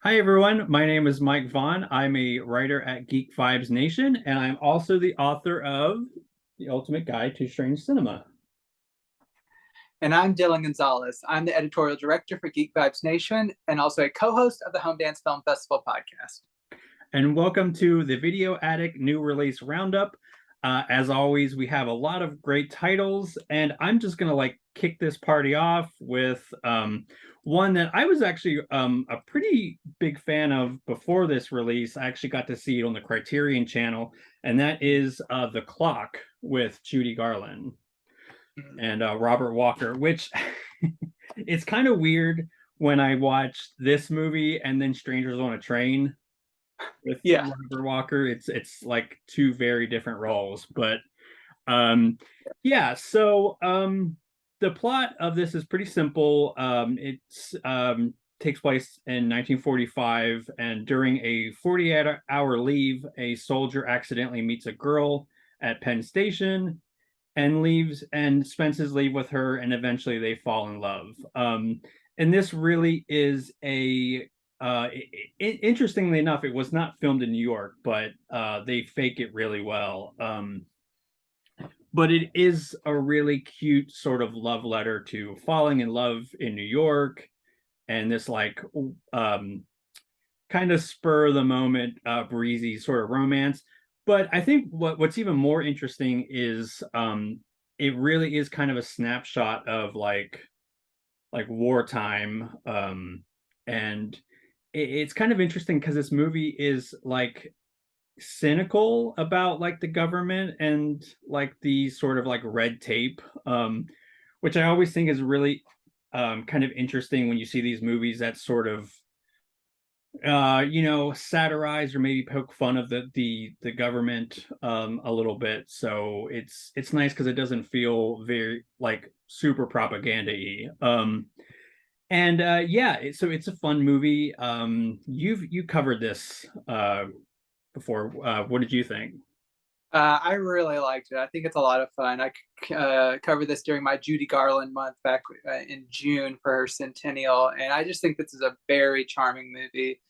Hi, everyone. My name is Mike Vaughn. I'm a writer at Geek Vibes Nation, and I'm also the author of The Ultimate Guide to Strange Cinema. And I'm Dillon Gonzalez. I'm the editorial director for Geek Vibes Nation and also a co host of the Home Dance Film Festival podcast. And welcome to the Video Attic new release Roundup. As always, we have a lot of great titles, and I'm just going to kick this party off with one that I was actually a pretty big fan of before this release. I actually got to see it on the Criterion channel, and that is The Clock with Judy Garland and Robert Walker, which it's kind of weird when I watched this movie and then Strangers on a Train with Yeah. Robert Walker. It's like two very different roles, but um yeah, so the plot of this is pretty simple. It's takes place in 1945, and during a 48-hour leave, a soldier accidentally meets a girl at Penn Station and leaves and spends his leave with her, and eventually they fall in love. And this really is a interestingly enough, it was not filmed in New York, but they fake it really well. But it is a really cute sort of love letter to falling in love in New York, and this kind of spur of the moment, breezy sort of romance. But I think what's even more interesting is it really is kind of a snapshot of wartime, and it's kind of interesting because this movie is like cynical about like the government and like the sort of like red tape, which I always think is really kind of interesting when you see these movies that sort of satirize or maybe poke fun of the government a little bit. So it's nice because it doesn't feel very like super propaganda-y. And yeah, so it's a fun movie. You covered this before. What did you think? I really liked it. I think it's a lot of fun. I covered this during my Judy Garland month back in June for her centennial, and I just think this is a very charming movie.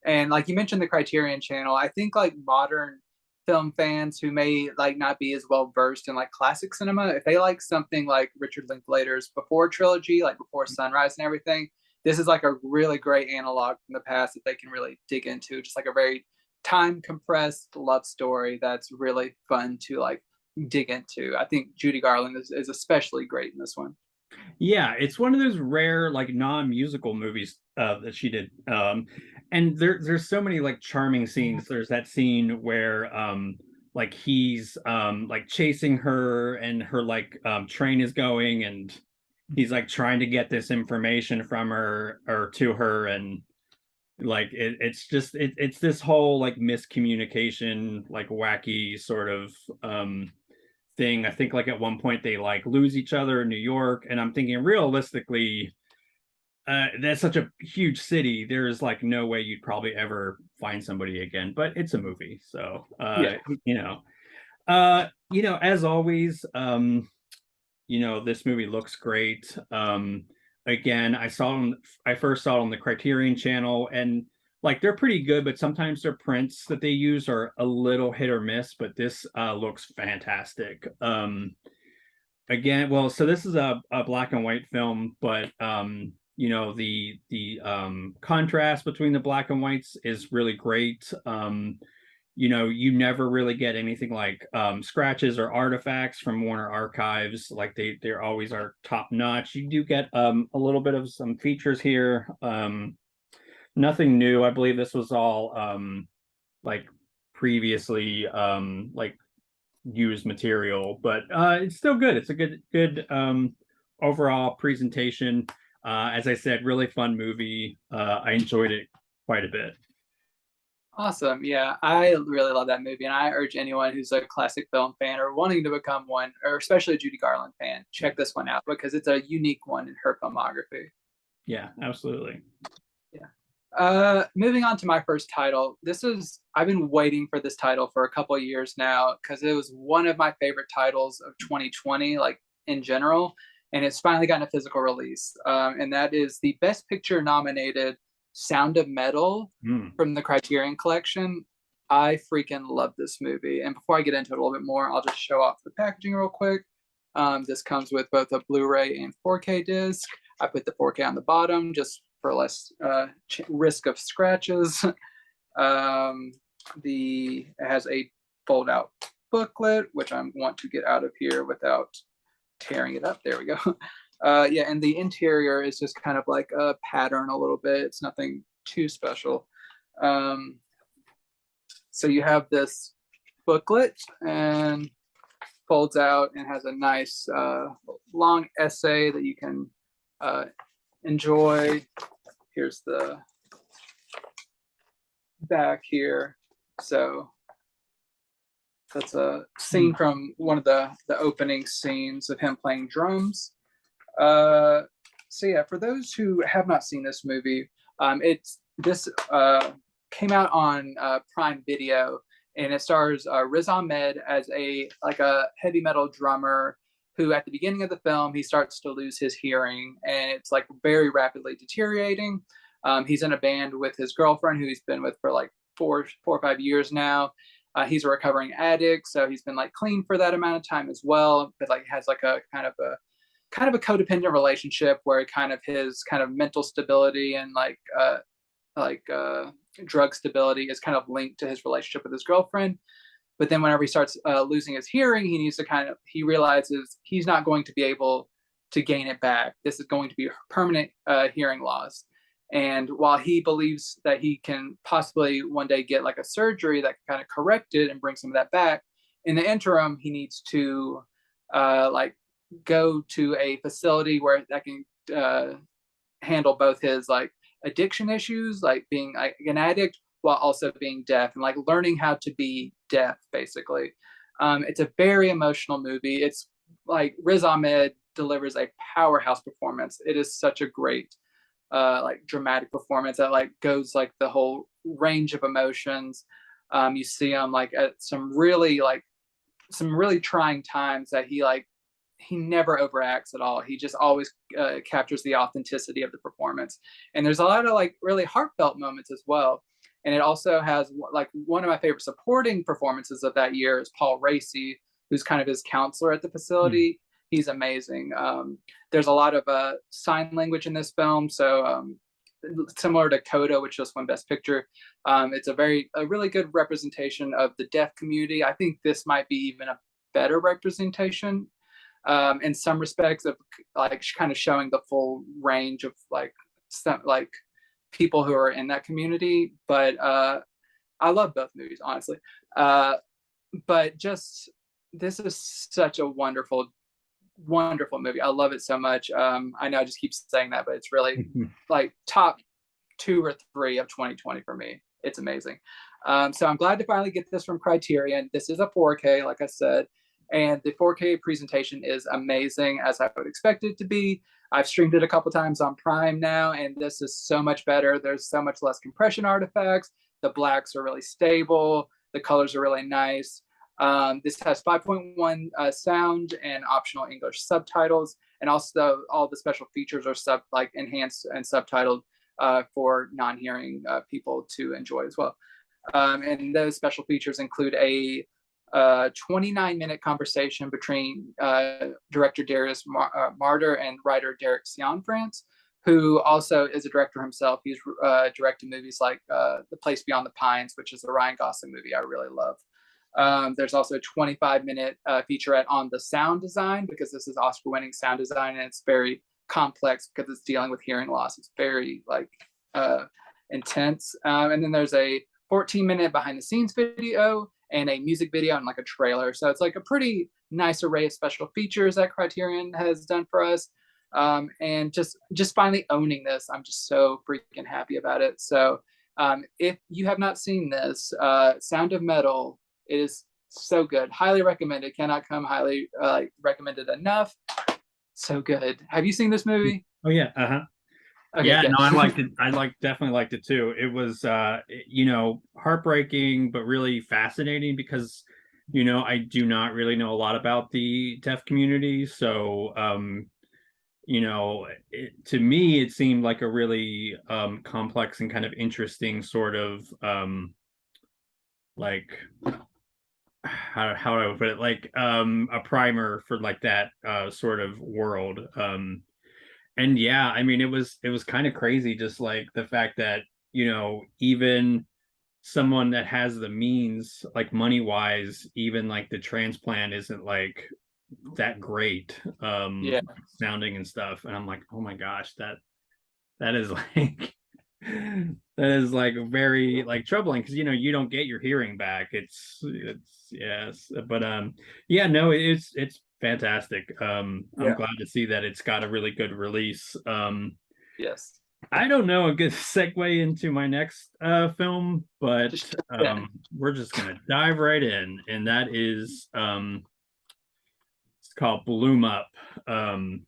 And like you mentioned, the Criterion Channel, I think like modern film fans who may like not be as well versed in like classic cinema, if they like something like Richard Linklater's Before trilogy, like Before Sunrise and everything, this is like a really great analog from the past that they can really dig into. Just like a very time compressed love story that's really fun to like dig into. I think Judy Garland is especially great in this one. Yeah, it's one of those rare like non-musical movies that she did. And there's so many like charming scenes. There's that scene where like he's like chasing her and her train is going, and he's like trying to get this information from her or to her, and like it's this whole like miscommunication, like wacky sort of thing. I think like at one point they like lose each other in New York, and I'm thinking realistically, that's such a huge city. There's like no way you'd probably ever find somebody again. But it's a movie, so Yeah. as always, this movie looks great. Again, I first saw it on the Criterion channel, and like they're pretty good, but sometimes their prints that they use are a little hit or miss, but this looks fantastic. Again, well, so this is a black and white film, but the contrast between the black and whites is really great. You never really get anything like scratches or artifacts from Warner Archives. Like they always are top notch. You do get a little bit of some features here. Nothing new. I believe this was all like previously like used material, but it's still good. It's a good overall presentation. As I said, really fun movie. I enjoyed it quite a bit. Awesome. Yeah, I really love that movie. And I urge anyone who's a classic film fan or wanting to become one, or especially a Judy Garland fan, check this one out because it's a unique one in her filmography. Yeah, absolutely. Yeah. Moving on to my first title. I've been waiting for this title for a couple of years now because it was one of my favorite titles of 2020, like in general. And it's finally gotten a physical release. And that is the Best Picture nominated Sound of Metal Mm. from the Criterion Collection. I freaking love this movie. And before I get into it a little bit more, I'll just show off the packaging real quick. This comes with both a Blu-ray and 4K disc. I put the 4K on the bottom just for less risk of scratches. It has a fold-out booklet, which I want to get out of here without tearing it up. There we go. Yeah, and the interior is just kind of like a pattern a little bit. It's nothing too special. So you have this booklet and folds out and has a nice long essay that you can enjoy. Here's the back here. So that's a scene from one of the opening scenes of him playing drums. So yeah, for those who have not seen this movie, this came out on Prime Video, and it stars Riz Ahmed as a heavy metal drummer who, at the beginning of the film, he starts to lose his hearing, and it's like very rapidly deteriorating. He's in a band with his girlfriend, who he's been with for like four or 5 years now. He's a recovering addict, so he's been like clean for that amount of time as well, but like has like a kind of a codependent relationship where his kind of mental stability and drug stability is kind of linked to his relationship with his girlfriend. But then whenever he starts losing his hearing, he realizes he's not going to be able to gain it back. This is going to be permanent hearing loss. And while he believes that he can possibly one day get like a surgery that can kind of correct it and bring some of that back, in the interim, he needs to go to a facility where that can handle both his like addiction issues, like being like an addict, while also being deaf and like learning how to be deaf, basically. It's a very emotional movie. It's like Riz Ahmed delivers a powerhouse performance. It is such a great dramatic performance that like goes like the whole range of emotions. You see him like at some really trying times that he never overacts at all. He just always captures the authenticity of the performance. And there's a lot of like really heartfelt moments as well. And it also has like one of my favorite supporting performances of that year is Paul Raci, who's kind of his counselor at the facility. He's amazing. There's a lot of sign language in this film. So similar to Coda, which just won Best Picture. It's a really good representation of the deaf community. I think this might be even a better representation in some respects of like kind of showing the full range of like people who are in that community. But I love both movies, honestly. But just this is such a wonderful movie. I love it so much. I know I just keep saying that, but it's really like top 2 or 3 of 2020 for me. It's amazing. So I'm glad to finally get this from Criterion. This is a 4K, like I said, and the 4K presentation is amazing, as I would expect it to be. I've streamed it a couple times on Prime now, and this is so much better. There's so much less compression artifacts. The blacks are really stable. The colors are really nice. This has 5.1 sound and optional English subtitles, and also all the special features are enhanced and subtitled for non-hearing people to enjoy as well. And those special features include a 29-minute conversation between director Darius Marder and writer Derek Cianfrance, who also is a director himself. He's directed movies like The Place Beyond the Pines, which is a Ryan Gosling movie I really love. There's also a 25-minute featurette on the sound design, because this is Oscar-winning sound design, and it's very complex because it's dealing with hearing loss. It's very intense. And then there's a 14-minute behind-the-scenes video and a music video and like a trailer. So it's like a pretty nice array of special features that Criterion has done for us. And just finally owning this, I'm just so freaking happy about it. So if you have not seen this, Sound of Metal, it is so good. Highly recommended. Cannot come highly recommended enough. So good. Have you seen this movie? Oh yeah. Okay, yeah, good. No, I liked it. Definitely liked it too. It was heartbreaking, but really fascinating because I do not really know a lot about the deaf community. So to me it seemed like a really complex and kind of interesting sort of like how do I put it, like a primer for like that sort of world. And yeah, I mean it was kind of crazy, just like the fact that even someone that has the means, like money wise, even like the transplant isn't like that great Yeah. sounding and stuff. And I'm like, oh my gosh, that is like that is like very like troubling, because you don't get your hearing back. It's yes, but yeah, no, it's fantastic. I'm Yeah. glad to see that it's got a really good release. Yes. I don't know a good segue into my next film, but Just yeah. we're just gonna dive right in, and that is it's called Bloom Up. And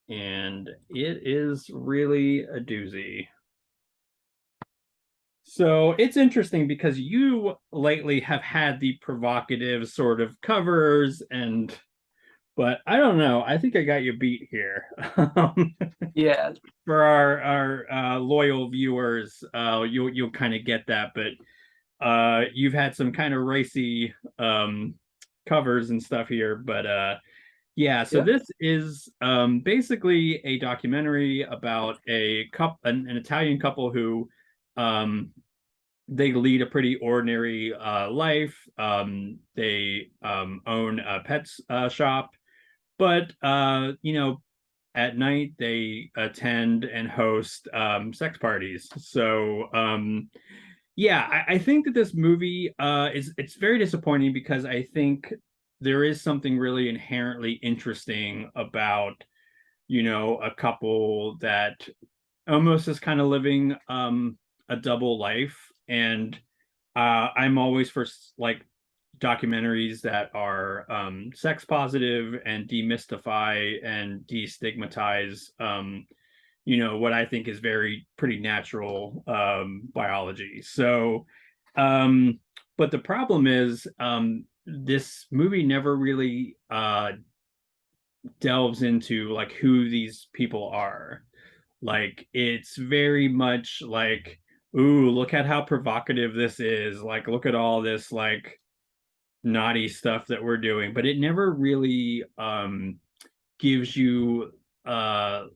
it is really a doozy. So it's interesting because you lately have had the provocative sort of covers, but I don't know. I think I got you beat here. Yeah. For our loyal viewers, you'll kind of get that, but you've had some kind of racy covers and stuff here, but yeah, so Yeah. this is basically a documentary about an Italian couple who um, they lead a pretty ordinary life. They own a pets shop, but at night they attend and host sex parties. So yeah, I think that this movie it's very disappointing, because I think there is something really inherently interesting about a couple that almost is kind of living a double life. And I'm always for like documentaries that are sex positive and demystify and destigmatize what I think is very pretty natural biology. So but the problem is this movie never really delves into like who these people are. Like it's very much like, ooh, look at how provocative this is. Like look at all this like naughty stuff that we're doing, but it never really gives you uh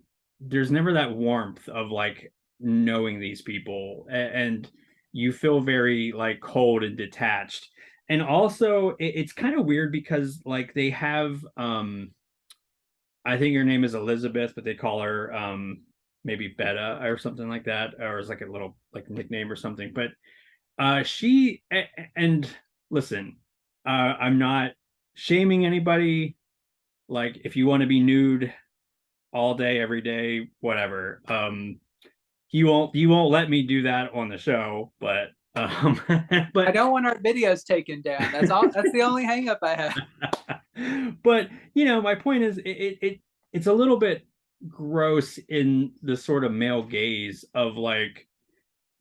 there's never that warmth of like knowing these people, and you feel very like cold and detached. And also it's kind of weird because like they have I think her name is Elizabeth, but they call her maybe Betta or something like that, or it's like a little like nickname or something. But she and listen, I'm not shaming anybody. Like if you want to be nude all day, every day, whatever. He won't let me do that on the show, but I but don't want our videos taken down. That's all. That's the only hang up I have. but my point is it's a little bit gross in the sort of male gaze of like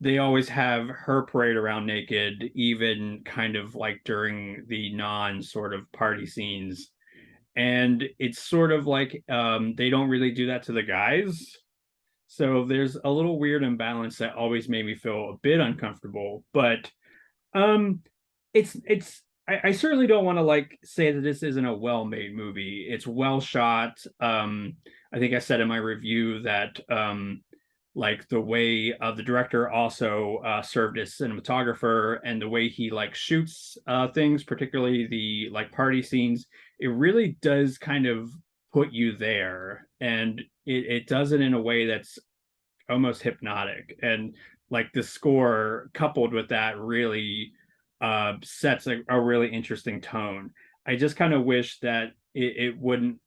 they always have her parade around naked, even kind of like during the non sort of party scenes. And it's sort of like they don't really do that to the guys. So there's a little weird imbalance that always made me feel a bit uncomfortable. But um it's I certainly don't want to like say that this isn't a well-made movie. It's well shot. I think I said in my review that like the way the director also served as cinematographer, and the way he like shoots things, particularly the like party scenes, it really does kind of put you there, and it does it in a way that's almost hypnotic. And like the score coupled with that really sets a really interesting tone. I just kind of wish that it wouldn't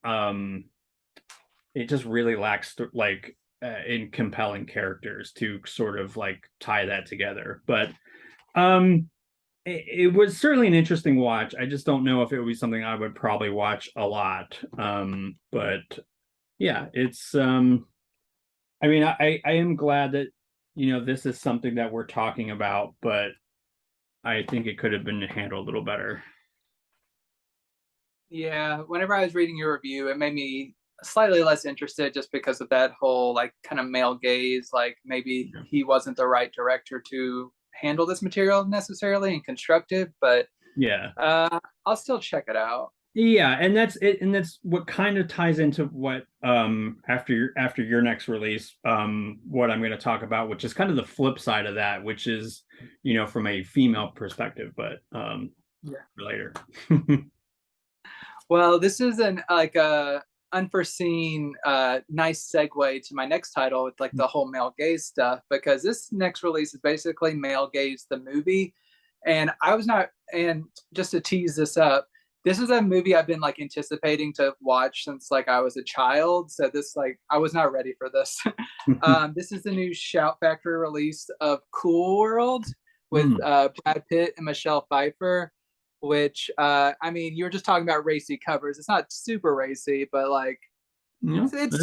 it just really lacks like in compelling characters to sort of like tie that together. But um it was certainly an interesting watch. I just don't know if it would be something I would probably watch a lot. But yeah, it's I mean, I am glad that this is something that we're talking about, but I think it could have been handled a little better. Yeah. Whenever I was reading your review, it made me slightly less interested just because of that whole like kind of male gaze. Like maybe he wasn't the right director to handle this material necessarily and constructive, but Yeah. I'll still check it out. Yeah, and that's it, and that's what kind of ties into what after your next release, what I'm going to talk about, which is kind of the flip side of that, which is, from a female perspective, but Yeah. later. Well, this is an like a unforeseen nice segue to my next title with like the whole male gaze stuff, because this next release is basically Male Gaze the movie. And I was not, and just to tease this up, this is a movie I've been like anticipating to watch since like I was a child. So this like I was not ready for this. This is the new Shout Factory release of Cool World with Brad Pitt and Michelle Pfeiffer. Which I mean, you were just talking about racy covers. It's not super racy, but like Yeah. it's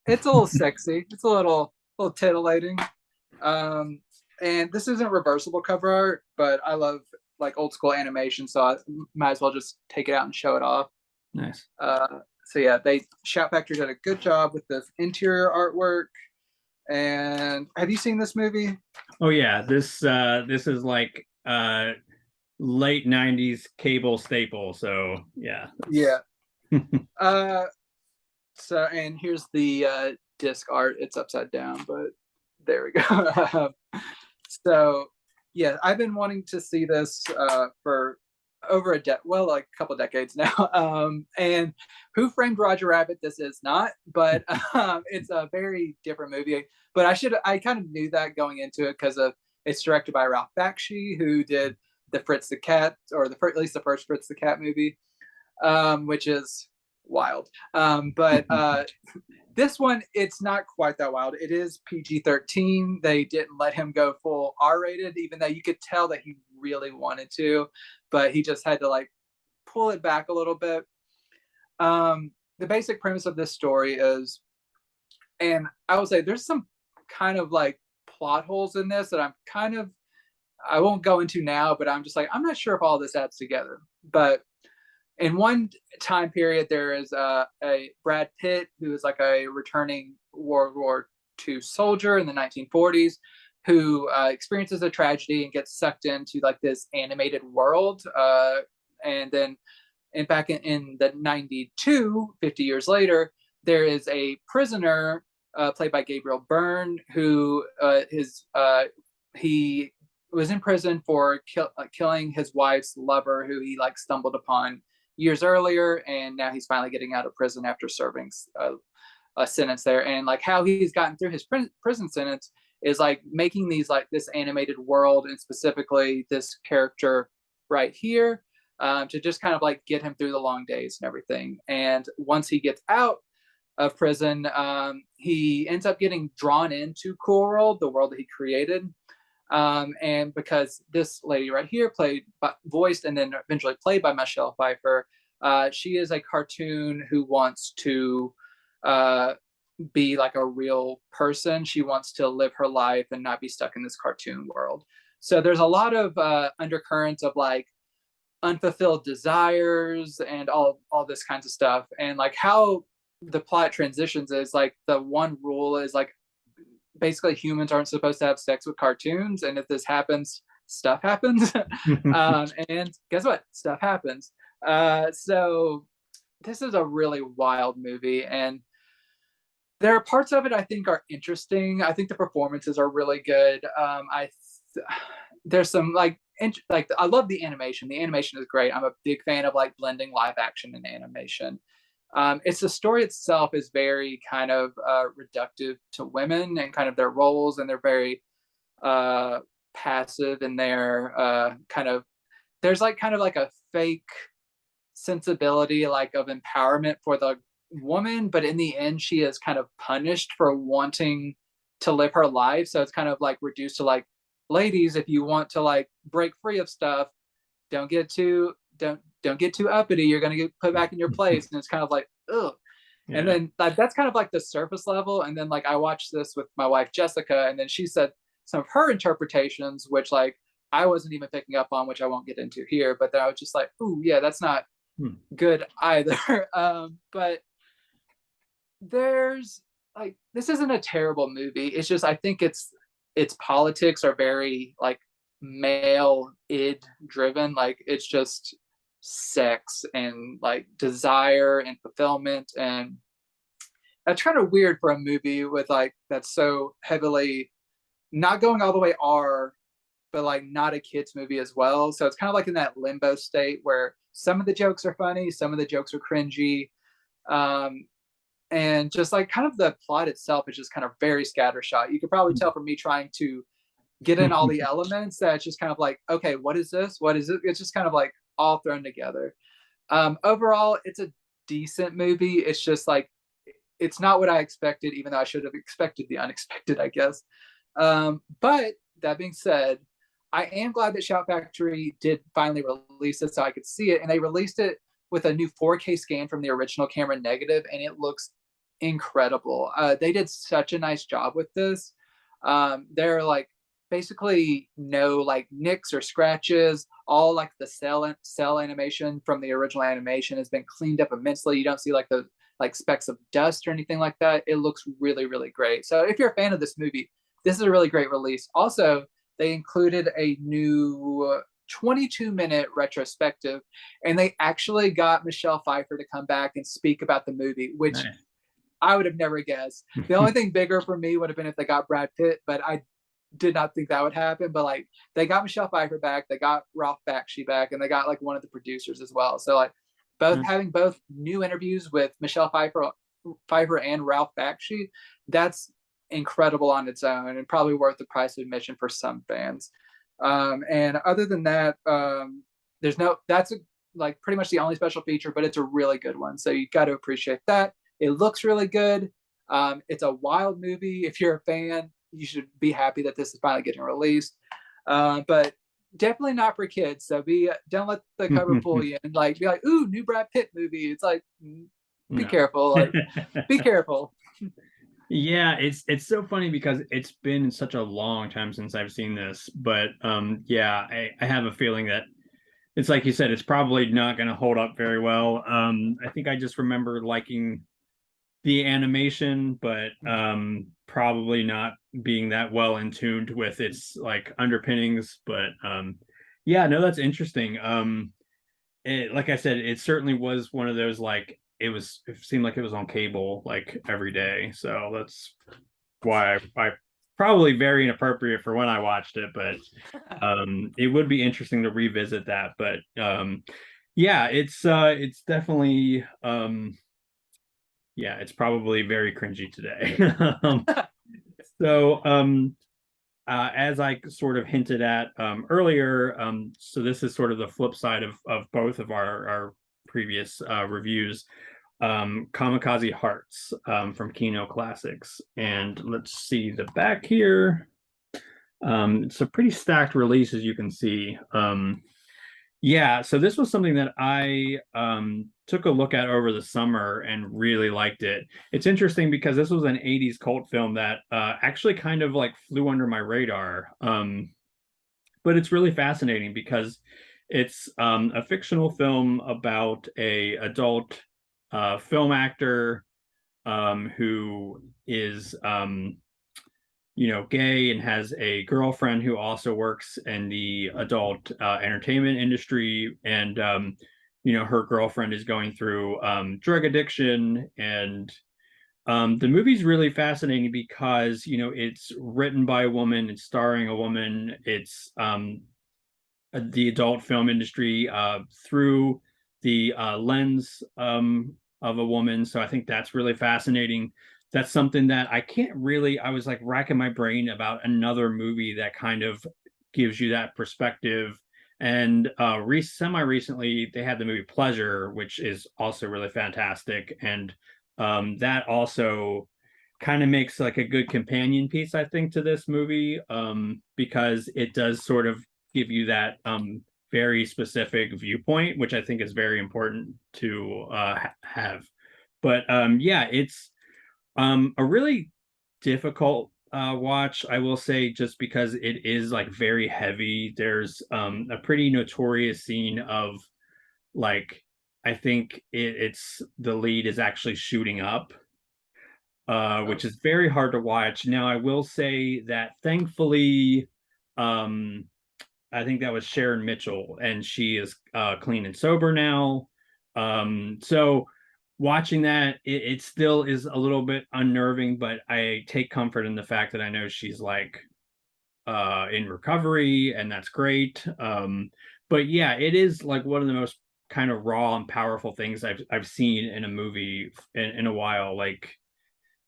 a little sexy. It's a little titillating. And this isn't reversible cover art, but I love like old school animation, so I might as well just take it out and show it off. Nice. So yeah, Shout Factory did a good job with the interior artwork. And have you seen this movie? Oh yeah, this is like late 90s cable staple, so yeah. Yeah. So and here's the disc art. It's upside down, but there we go. So yeah, I've been wanting to see this for over like a couple decades now. And Who Framed Roger Rabbit? This is not, but it's a very different movie. But I kind of knew that going into it because it's directed by Ralph Bakshi, who did the Fritz the Cat, or at least the first Fritz the Cat movie, which is wild. But this one, it's not quite that wild. It is PG-13. They didn't let him go full R-rated, even though you could tell that he really wanted to, but he just had to like pull it back a little bit. The basic premise of this story is, and I will say there's some kind of like plot holes in this that I won't go into now, but I'm just like, I'm not sure if all this adds together. But in one time period, there is a Brad Pitt, who is like a returning World War II soldier in the 1940s, who experiences a tragedy and gets sucked into like this animated world. And then back in the 92, 50 years later, there is a prisoner played by Gabriel Byrne, who he was in prison for killing his wife's lover, who he like stumbled upon years earlier, and now he's finally getting out of prison after serving a sentence there. And like how he's gotten through his prison sentence is like making these like this animated world, and specifically this character right here, to just kind of like get him through the long days and everything. And once he gets out of prison, he ends up getting drawn into Cool World, the world that he created. And because this lady right here voiced and then eventually played by Michelle Pfeiffer, she is a cartoon who wants to be like a real person. She wants to live her life and not be stuck in this cartoon world. So there's a lot of undercurrents of like unfulfilled desires and all this kinds of stuff. And like how the plot transitions is like the one rule is like basically humans aren't supposed to have sex with cartoons, and if this happens, stuff happens. And guess what? Stuff happens. So this is a really wild movie, and there are parts of it I think are interesting. I think the performances are really good. There's some like I love the animation. The animation is great. I'm a big fan of like blending live action and animation. It's the story itself is very kind of reductive to women and kind of their roles, and they're very passive in their kind of. There's like kind of like a fake sensibility like of empowerment for the woman, but in the end, she is kind of punished for wanting to live her life. So it's kind of like reduced to like, ladies, if you want to like break free of stuff, don't get too uppity. You're gonna get put back in your place. And it's kind of like, ugh. Yeah. And then that's kind of like the surface level. And then like I watched this with my wife Jessica, and then she said some of her interpretations, which like I wasn't even picking up on, which I won't get into here. But then I was just like, ooh, yeah, that's not good either. But there's like, this isn't a terrible movie. It's just, I think its politics are very like male id driven. Like it's just sex and like desire and fulfillment, and that's kind of weird for a movie with like that's so heavily not going all the way R, but like not a kids movie as well. So it's kind of like in that limbo state where some of the jokes are funny, some of the jokes are cringy, um, and just like kind of the plot itself is just kind of very scattershot. You could probably tell from me trying to get in all the elements that it's just kind of like, okay, what is this? What is it? It's just kind of like all thrown together. Overall, it's a decent movie. It's just like it's not what I expected, even though I should have expected the unexpected, I guess. But that being said, I am glad that Shout Factory did finally release it so I could see it, and they released it with a new 4K scan from the original camera negative, and it looks incredible. They did such a nice job with this. There are like basically no like nicks or scratches. All like the cell animation from the original animation has been cleaned up immensely. You don't see like the like specks of dust or anything like that. It looks really, really great. So if you're a fan of this movie, this is a really great release. Also, they included a new 22-minute retrospective, and they actually got Michelle Pfeiffer to come back and speak about the movie, which Nice. I would have never guessed. The only thing bigger for me would have been if they got Brad Pitt, but I did not think that would happen. But like they got Michelle Pfeiffer back, they got Ralph Bakshi back, and they got like one of the producers as well. So like both having both new interviews with Michelle Pfeiffer and Ralph Bakshi, that's incredible on its own and probably worth the price of admission for some fans. And other than that, there's no that's a, like pretty much the only special feature, but it's a really good one. So you got to appreciate that. It looks really good. It's a wild movie. If you're a fan, you should be happy that this is finally getting released. But definitely not for kids. So don't let the cover fool you and like be like, ooh, new Brad Pitt movie. It's like, be careful. Like, be careful. Yeah, it's so funny because it's been such a long time since I've seen this, but yeah, I have a feeling that it's like you said, it's probably not going to hold up very well. I think I just remember liking the animation, but probably not being that well in tuned with its like underpinnings. But yeah, no, that's interesting. Like I said, it certainly was one of those like it seemed like it was on cable like every day. So that's why I probably very inappropriate for when I watched it, but it would be interesting to revisit that. But yeah, it's definitely yeah, it's probably very cringy today. So as I sort of hinted at earlier, so this is sort of the flip side of both of our previous reviews. Kamikaze Hearts from Kino Classics, and let's see the back here. It's a pretty stacked release, as you can see. Yeah, so this was something that I took a look at over the summer and really liked it. It's interesting because this was an 80s cult film that actually kind of like flew under my radar. But it's really fascinating because it's a fictional film about a adult film actor who is gay and has a girlfriend who also works in the adult entertainment industry. And, her girlfriend is going through drug addiction. And the movie's really fascinating because, it's written by a woman, it's starring a woman, it's the adult film industry through the lens of a woman. So I think that's really fascinating. That's something that I was like racking my brain about another movie that kind of gives you that perspective. And semi recently, they had the movie Pleasure, which is also really fantastic. And that also kind of makes like a good companion piece, I think, to this movie, because it does sort of give you that very specific viewpoint, which I think is very important to have. But yeah, it's a really difficult watch, I will say, just because it is like very heavy. There's a pretty notorious scene of like, I think it's the lead is actually shooting up. Oh, which is very hard to watch. Now, I will say that thankfully, um, I think that was Sharon Mitchell, and she is clean and sober now. So watching that, it still is a little bit unnerving, but I take comfort in the fact that I know she's like in recovery, and that's great. But yeah, it is like one of the most kind of raw and powerful things I've seen in a movie in a while. Like,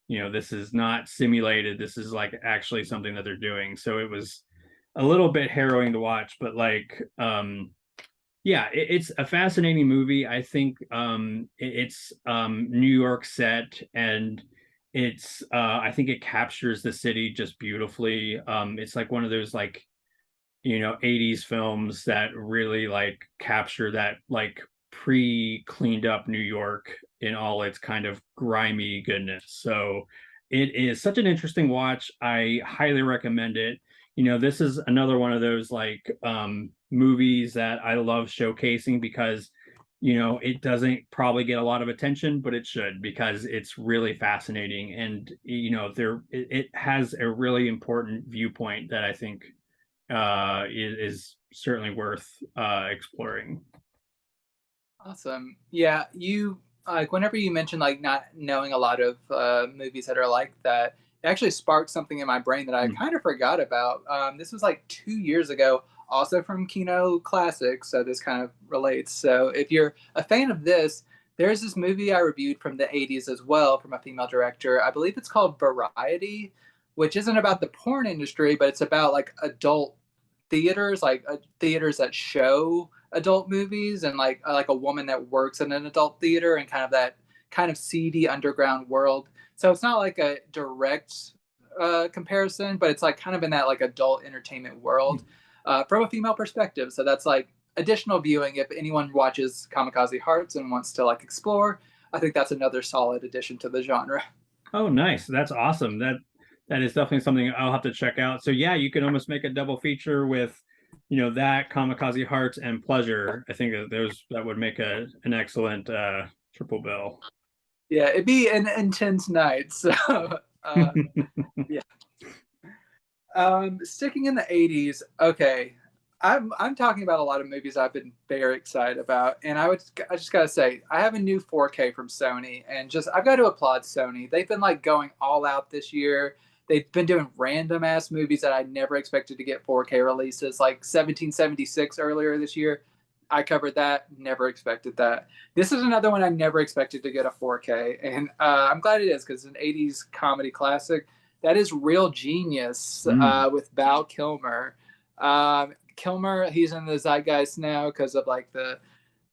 this is not simulated. This is like actually something that they're doing. So it was a little bit harrowing to watch, but like yeah, it's a fascinating movie. I think it's New York set, and it's I think it captures the city just beautifully. It's like one of those like 80s films that really like capture that like pre-cleaned up New York in all its kind of grimy goodness. So it is such an interesting watch. I highly recommend it. This is another one of those like movies that I love showcasing because it doesn't probably get a lot of attention, but it should, because it's really fascinating, and it has a really important viewpoint that I think is certainly worth exploring. awesome. Yeah, you like whenever you mention like not knowing a lot of movies that are like that, it actually sparked something in my brain that I Mm. kind of forgot about. This was like 2 years ago, also from Kino Classics, so this kind of relates. So if you're a fan of this, there's this movie I reviewed from the 80s as well from a female director. I believe it's called Variety, which isn't about the porn industry, but it's about like adult theaters, like theaters that show adult movies, and like a woman that works in an adult theater and kind of that kind of seedy underground world. So it's not like a direct comparison, but it's like kind of in that like adult entertainment world from a female perspective. So that's like additional viewing if anyone watches Kamikaze Hearts and wants to like explore. I think that's another solid addition to the genre. Oh, nice. That's awesome. That is definitely something I'll have to check out. So yeah, you can almost make a double feature with, that Kamikaze Hearts and Pleasure. I think that would make an excellent triple bill. Yeah, it'd be an intense night. So yeah. Sticking in the 80s, okay. I'm talking about a lot of movies I've been very excited about, and I just gotta say I have a new 4K from Sony, and just I've got to applaud Sony. They've been like going all out this year. They've been doing random ass movies that I never expected to get 4K releases, like 1776 earlier this year. I covered that. Never expected that. This is another one I never expected to get a 4K, and I'm glad it is because it's an 80s comedy classic. That is Real Genius Mm. with Val Kilmer. Kilmer, he's in the zeitgeist now because of like the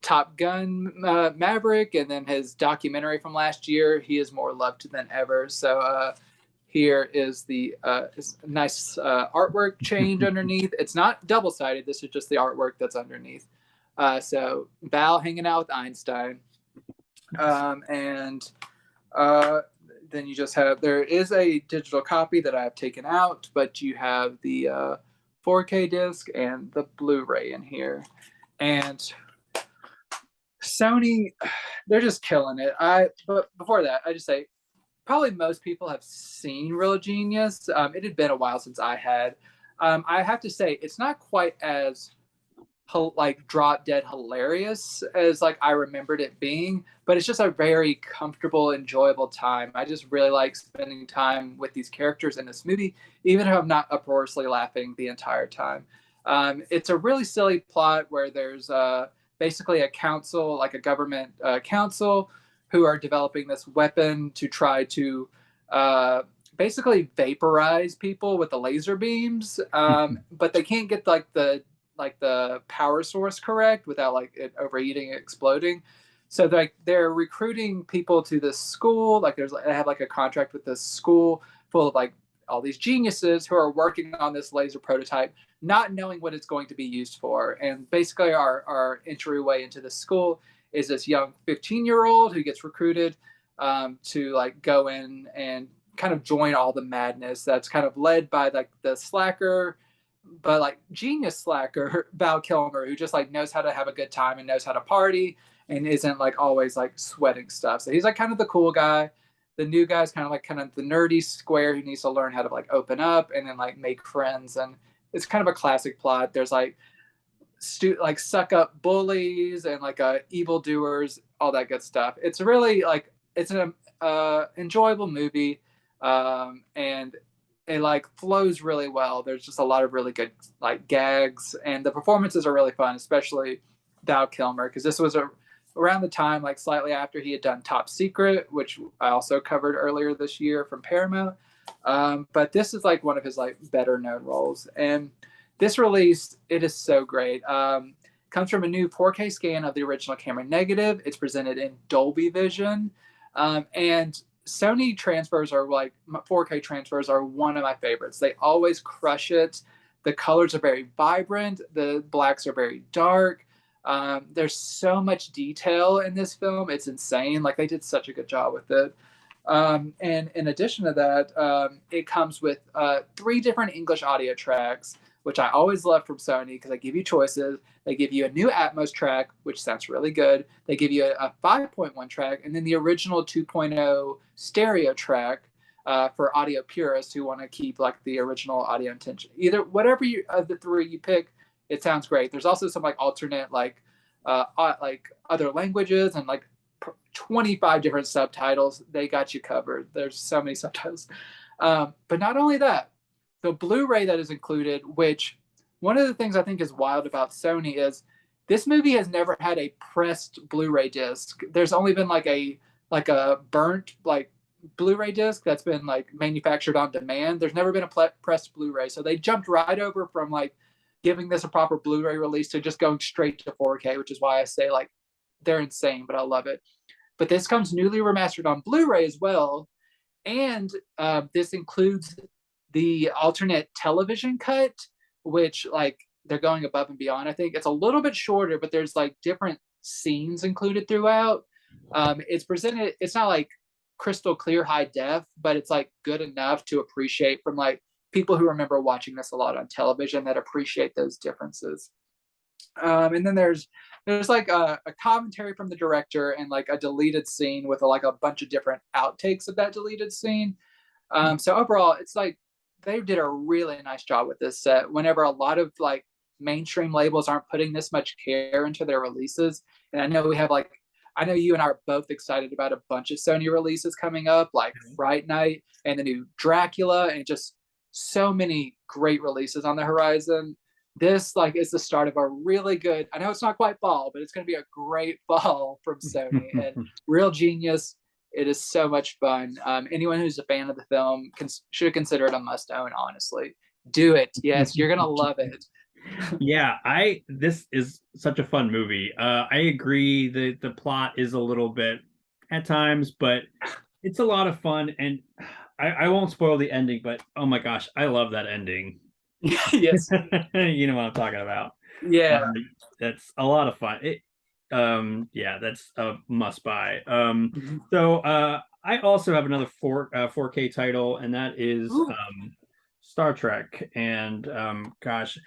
Top Gun Maverick, and then his documentary from last year. He is more loved than ever. So here is the nice artwork change underneath. It's not double sided. This is just the artwork that's underneath. So Val hanging out with Einstein, and uh, then you just have there is a digital copy that I have taken out, but you have the 4K disc and the Blu-ray in here, and Sony, they're just killing it. But before that, I just say probably most people have seen Real Genius. It had been a while since I had. I have to say it's not quite as like drop dead hilarious as like I remembered it being, but it's just a very comfortable, enjoyable time. I just really like spending time with these characters in this movie, even if I'm not uproariously laughing the entire time. It's a really silly plot where there's basically a council, like a government council, who are developing this weapon to try to basically vaporize people with the laser beams, but they can't get like the power source correct without like it overheating and exploding. So they're recruiting people to this school. Like they have like a contract with this school full of like all these geniuses who are working on this laser prototype, not knowing what it's going to be used for. And basically our entryway into the school is this young 15-year-old who gets recruited to like go in and kind of join all the madness that's kind of led by like the slacker but like genius slacker Val Kilmer, who just like knows how to have a good time and knows how to party and isn't like always like sweating stuff. So he's like kind of the cool guy. the new guy's kind of the nerdy square who needs to learn how to like open up and then like make friends. And it's kind of a classic plot. There's like like suck up bullies and like evildoers, all that good stuff. It's really like it's an enjoyable movie, and it like flows really well. There's just a lot of really good like gags, and the performances are really fun, especially Val Kilmer, because this was around the time like slightly after he had done Top Secret, which I also covered earlier this year from Paramount. But this is like one of his like better known roles, and this release, it is so great. Comes from a new 4K scan of the original camera negative. It's presented in Dolby Vision, and Sony transfers are like 4K transfers are one of my favorites. They always crush it. The colors are very vibrant. The blacks are very dark. There's so much detail in this film. It's insane. Like they did such a good job with it. And in addition to that, it comes with 3 different English audio tracks, which I always love from Sony because they give you choices. They give you a new Atmos track, which sounds really good. They give you a 5.1 track, and then the original 2.0 stereo track for audio purists who want to keep like the original audio intention. Either whatever of the 3 you pick, it sounds great. There's also some like alternate like other languages and like 25 different subtitles. They got you covered. There's so many subtitles. But not only that, the Blu-ray that is included, which one of the things I think is wild about Sony is this movie has never had a pressed Blu-ray disc. There's only been like a burnt like Blu-ray disc that's been like manufactured on demand. There's never been a pressed Blu-ray. So they jumped right over from like giving this a proper Blu-ray release to just going straight to 4K, which is why I say like they're insane, but I love it. But this comes newly remastered on Blu-ray as well. And this includes the alternate television cut, which like they're going above and beyond. I think it's a little bit shorter, but there's like different scenes included throughout. It's presented, it's not like crystal clear high def, but it's like good enough to appreciate from like people who remember watching this a lot on television that appreciate those differences. And then there's like a commentary from the director and like a deleted scene with like a bunch of different outtakes of that deleted scene. So overall, it's like they did a really nice job with this set. Whenever a lot of like mainstream labels aren't putting this much care into their releases, and I know we have like, I know you and I are both excited about a bunch of Sony releases coming up, like Fright Night and the new Dracula, and just so many great releases on the horizon. This like is the start of a really good, I know it's not quite fall, but it's going to be a great fall from Sony and real genius. It is so much fun. Anyone who's a fan of the film should consider it a must own, honestly. Do it. Yes, you're going to love it. Yeah, this is such a fun movie. I agree that the plot is a little bit at times, but it's a lot of fun. And I won't spoil the ending, but oh my gosh, I love that ending. Yes. You know what I'm talking about. Yeah. That's a lot of fun. Yeah, that's a must buy. Mhm. So I also have another 4K title, and that is Star Trek. And gosh,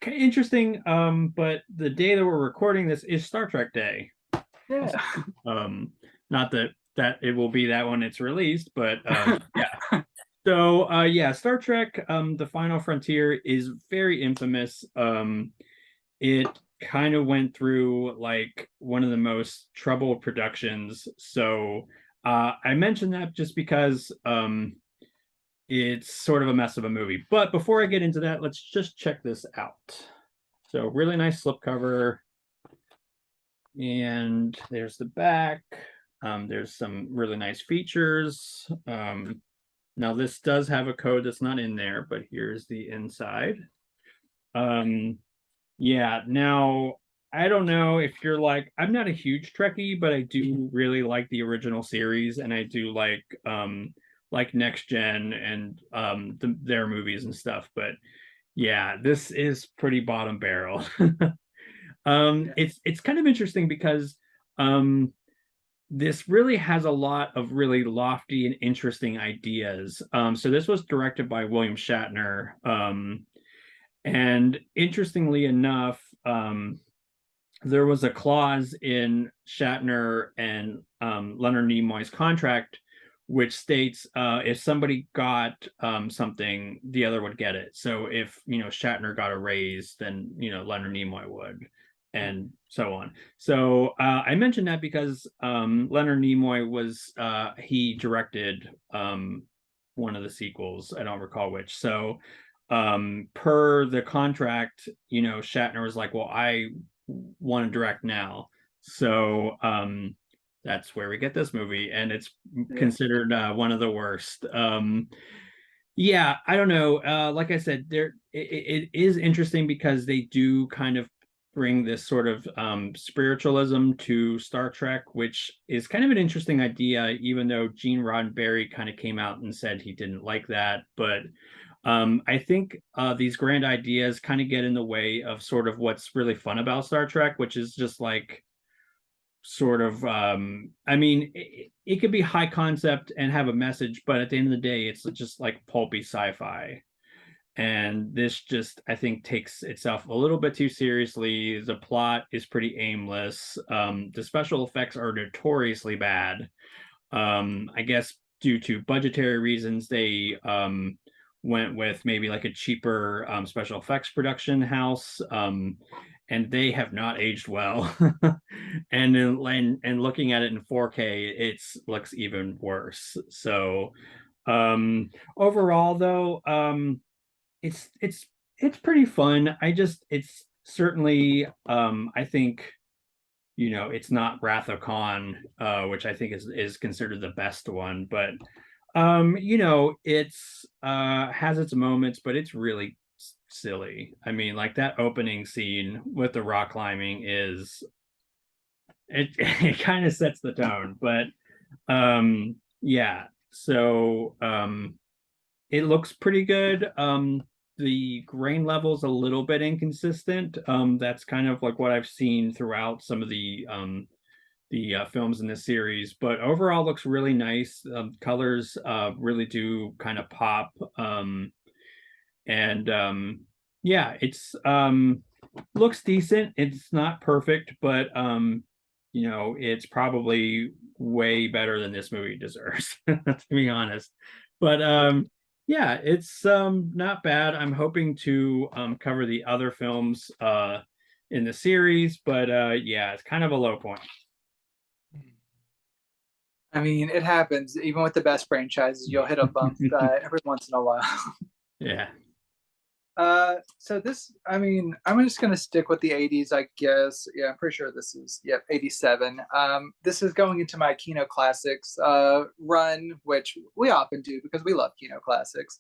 interesting. But the day that we're recording this is Star Trek Day. Yeah. Not that it will be that when it's released, but yeah. So yeah, Star Trek, The Final Frontier is very infamous. It kind of went through like one of the most troubled productions. So I mentioned that just because it's sort of a mess of a movie. But before I get into that, let's just check this out. So really nice slipcover. And there's the back. There's some really nice features. Now this does have a code that's not in there, but here's the inside. Yeah, now I don't know if you're like, I'm not a huge Trekkie, but I do really like the original series, and I do like Next Gen and their movies and stuff. But yeah, this is pretty bottom barrel. It's kind of interesting because this really has a lot of really lofty and interesting ideas. So this was directed by William Shatner. And interestingly enough, there was a clause in Shatner and Leonard Nimoy's contract which states if somebody got something, the other would get it. So if Shatner got a raise, then Leonard Nimoy would, and so on. So I mentioned that because Leonard Nimoy was he directed one of the sequels. I don't recall which. So per the contract, Shatner was like, well, I want to direct now. So that's where we get this movie, and it's Yeah. considered one of the worst. Yeah, I don't know. Like I said, it is interesting because they do kind of bring this sort of spiritualism to Star Trek, which is kind of an interesting idea, even though Gene Roddenberry kind of came out and said he didn't like that. But I think these grand ideas kind of get in the way of sort of what's really fun about Star Trek, which is just like sort of I mean it could be high concept and have a message, but at the end of the day it's just like pulpy sci-fi, and this just I think takes itself a little bit too seriously. The plot is pretty aimless. The special effects are notoriously bad. I guess due to budgetary reasons they went with maybe like a cheaper special effects production house, and they have not aged well. And looking at it in 4K, it looks even worse. So overall, though, it's pretty fun. It's certainly I think it's not Wrath of Khan, which I think is considered the best one, but it's has its moments, but it's really silly. I mean, like that opening scene with the rock climbing is it it kind of sets the tone, but yeah. So it looks pretty good. The grain level's a little bit inconsistent. That's kind of like what I've seen throughout some of the films in this series, but overall looks really nice. Colors really do kind of pop. And yeah, it's looks decent. It's not perfect, but it's probably way better than this movie deserves, to be honest. But yeah, it's not bad. I'm hoping to cover the other films in the series, but yeah, it's kind of a low point. I mean, it happens. Even with the best franchises, you'll hit a bump every once in a while. Yeah. So this, I mean, I'm just gonna stick with the 80s, I guess. Yeah, I'm pretty sure this is 87. This is going into my Kino Classics run, which we often do because we love Kino Classics.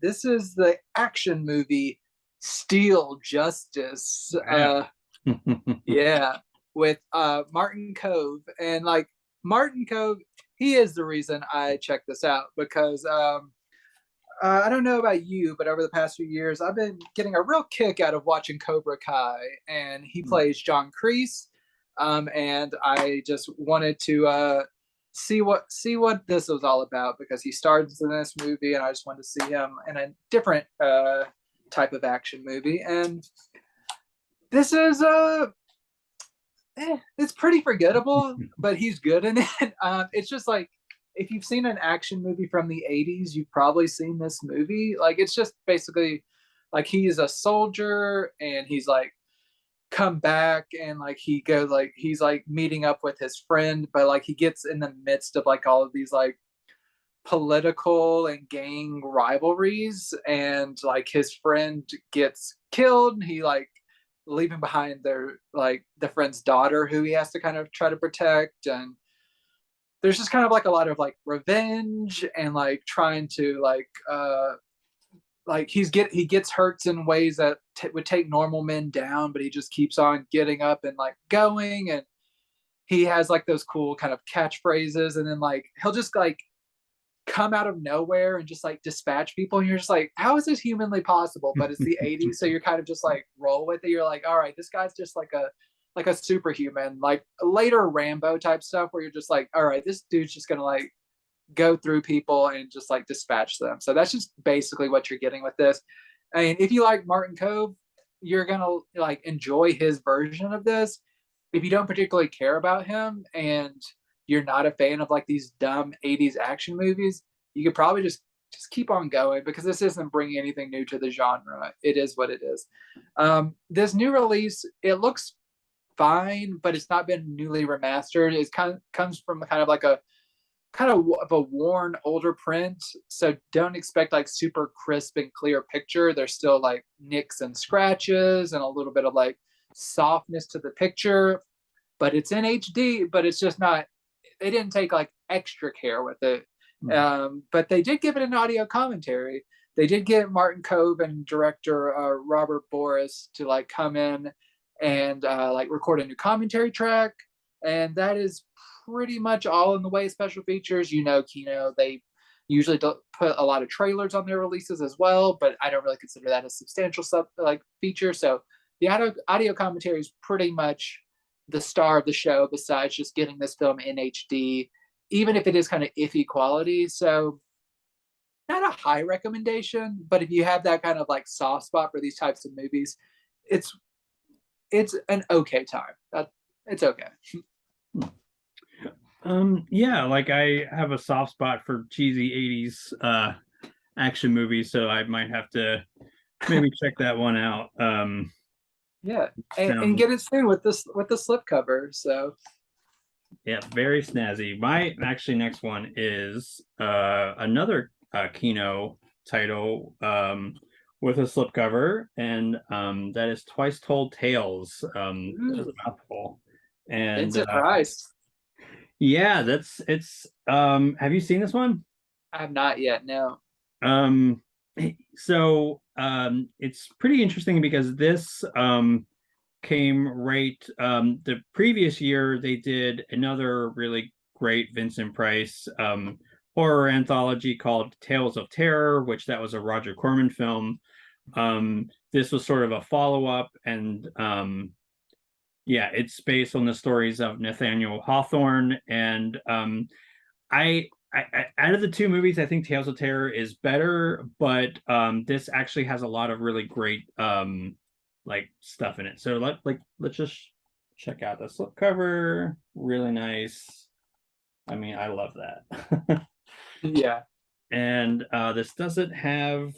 This is the action movie Steele Justice. Yeah. Yeah, with Martin Cove, and like Martin Cove, he is the reason I checked this out because I don't know about you, but over the past few years, I've been getting a real kick out of watching Cobra Kai, and he plays John Kreese. And I just wanted to see what this was all about because he stars in this movie, and I just wanted to see him in a different type of action movie. And this is it's pretty forgettable, but he's good in it. It's just like if you've seen an action movie from the 80s, you've probably seen this movie. Like it's just basically like he's a soldier and he's like come back and like he goes like he's like meeting up with his friend, but like he gets in the midst of like all of these like political and gang rivalries, and like his friend gets killed. He like leaving behind their like the friend's daughter who he has to kind of try to protect, and there's just kind of like a lot of like revenge and like trying to like he gets hurts in ways that would take normal men down, but he just keeps on getting up and like going, and he has like those cool kind of catchphrases, and then like he'll just like come out of nowhere and just like dispatch people, and you're just like, how is this humanly possible? But it's the 80s, so you're kind of just like roll with it. You're like, all right, this guy's just like a superhuman, like later Rambo type stuff where you're just like, all right, this dude's just gonna like go through people and just like dispatch them. So that's just basically what you're getting with this. And if you like Martin Cove, you're gonna like enjoy his version of this. If you don't particularly care about him and you're not a fan of like these dumb 80s action movies, you could probably just keep on going, because this isn't bringing anything new to the genre. It is what it is. This new release, it looks fine, but it's not been newly remastered. It comes from kind of like a worn older print, so don't expect like super crisp and clear picture. There's still like nicks and scratches and a little bit of like softness to the picture, but it's in HD. But it's just not. They didn't take like extra care with it. But they did give it an audio commentary. They did get Martin Kove and director Robert Boris to like come in and like record a new commentary track, and that is pretty much all in the way of special features. Kino, they usually don't put a lot of trailers on their releases as well, but I don't really consider that a substantial feature. So the audio commentary is pretty much the star of the show, besides just getting this film in HD, even if it is kind of iffy quality. So not a high recommendation, but if you have that kind of like soft spot for these types of movies, it's an okay time. It's okay. Yeah, like I have a soft spot for cheesy 80s action movies, so I might have to maybe check that one out. Yeah, and get it soon with the slipcover. So yeah, very snazzy. My actually next one is another Kino title with a slipcover, and that is Twice Told Tales. Which is a mouthful. And Vincent Price. Yeah, it's have you seen this one? I have not yet, no. So it's pretty interesting because this came right the previous year. They did another really great Vincent Price horror anthology called Tales of Terror, which that was a Roger Corman film. This was sort of a follow-up, and yeah, it's based on the stories of Nathaniel Hawthorne. And I out of the two movies, I think Tales of Terror is better, but this actually has a lot of really great like stuff in it. So let's just check out the slipcover. Really nice. I mean, I love that. Yeah. And this doesn't have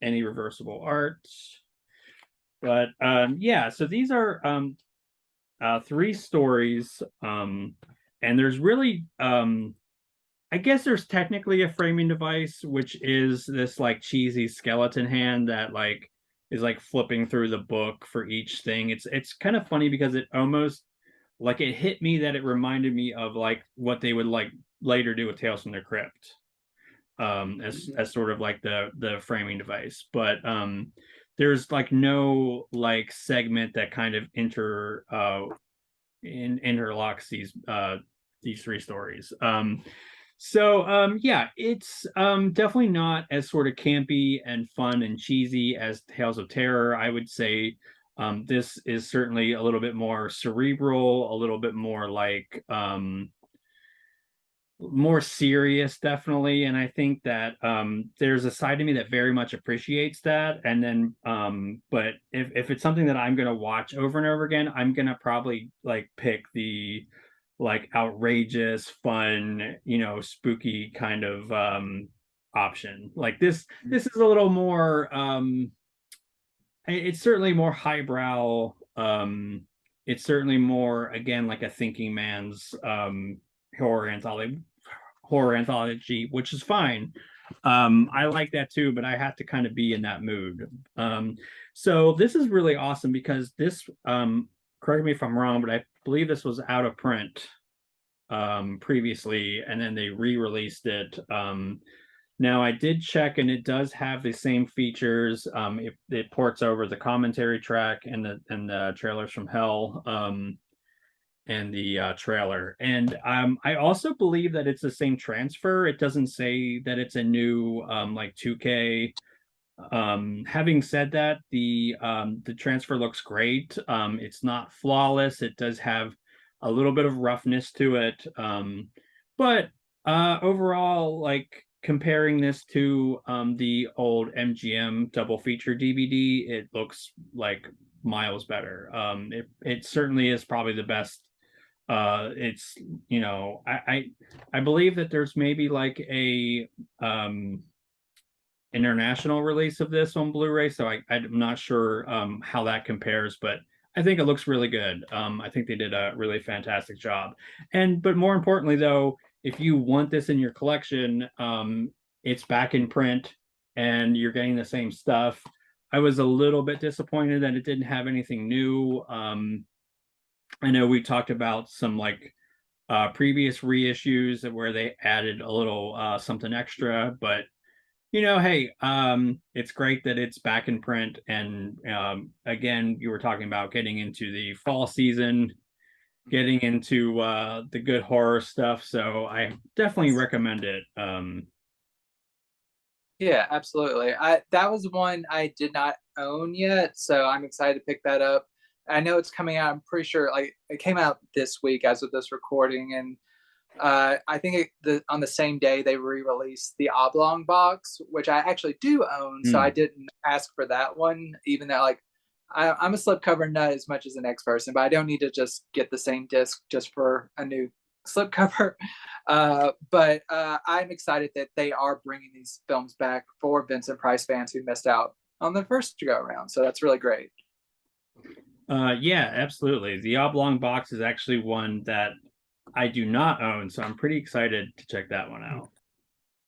any reversible art. But yeah, so these are three stories, and there's really I guess there's technically a framing device, which is this like cheesy skeleton hand that like is like flipping through the book for each thing. It's kind of funny because it almost like it hit me that it reminded me of like what they would like later do with Tales from the Crypt, as sort of like the framing device. But there's like no like segment that kind of interlocks these three stories. So yeah, it's definitely not as sort of campy and fun and cheesy as Tales of Terror. I would say this is certainly a little bit more cerebral, a little bit more like more serious, definitely. And I think that there's a side to me that very much appreciates that. And then but if it's something that I'm gonna watch over and over again, I'm gonna probably like pick the like outrageous, fun, spooky kind of option. Like this is a little more it's certainly more highbrow. It's certainly more, again, like a thinking man's horror anthology, which is fine. I like that too, but I have to kind of be in that mood. So this is really awesome because this correct me if I'm wrong, but I believe this was out of print previously, and then they re-released it. Now I did check, and it does have the same features. It ports over the commentary track and the trailers from Hell, and the trailer. And I also believe that it's the same transfer. It doesn't say that it's a new like 2K. Having said that, the transfer looks great. It's not flawless. It does have a little bit of roughness to it. But overall, like comparing this to the old MGM double feature DVD, it looks like miles better. It certainly is probably the best It's, I believe that there's maybe like a international release of this on Blu-ray, so I'm not sure how that compares, but I think it looks really good. I think they did a really fantastic job. But more importantly, though, if you want this in your collection, it's back in print and you're getting the same stuff. I was a little bit disappointed that it didn't have anything new. I know we talked about some like previous reissues where they added a little something extra, but hey, it's great that it's back in print. And again, you were talking about getting into the fall season, getting into the good horror stuff. So I definitely recommend it. Yeah, absolutely. That was one I did not own yet, so I'm excited to pick that up. I know it's coming out. I'm pretty sure like it came out this week as of this recording, and I think on the same day they re-released the Oblong box, which I actually do own, so I didn't ask for that one, even though like I'm a slipcover nut as much as the next person, but I don't need to just get the same disc just for a new slipcover. But I'm excited that they are bringing these films back for Vincent Price fans who missed out on the first go around. So that's really great. Yeah, absolutely. The Oblong box is actually one that I do not own, so I'm pretty excited to check that one out.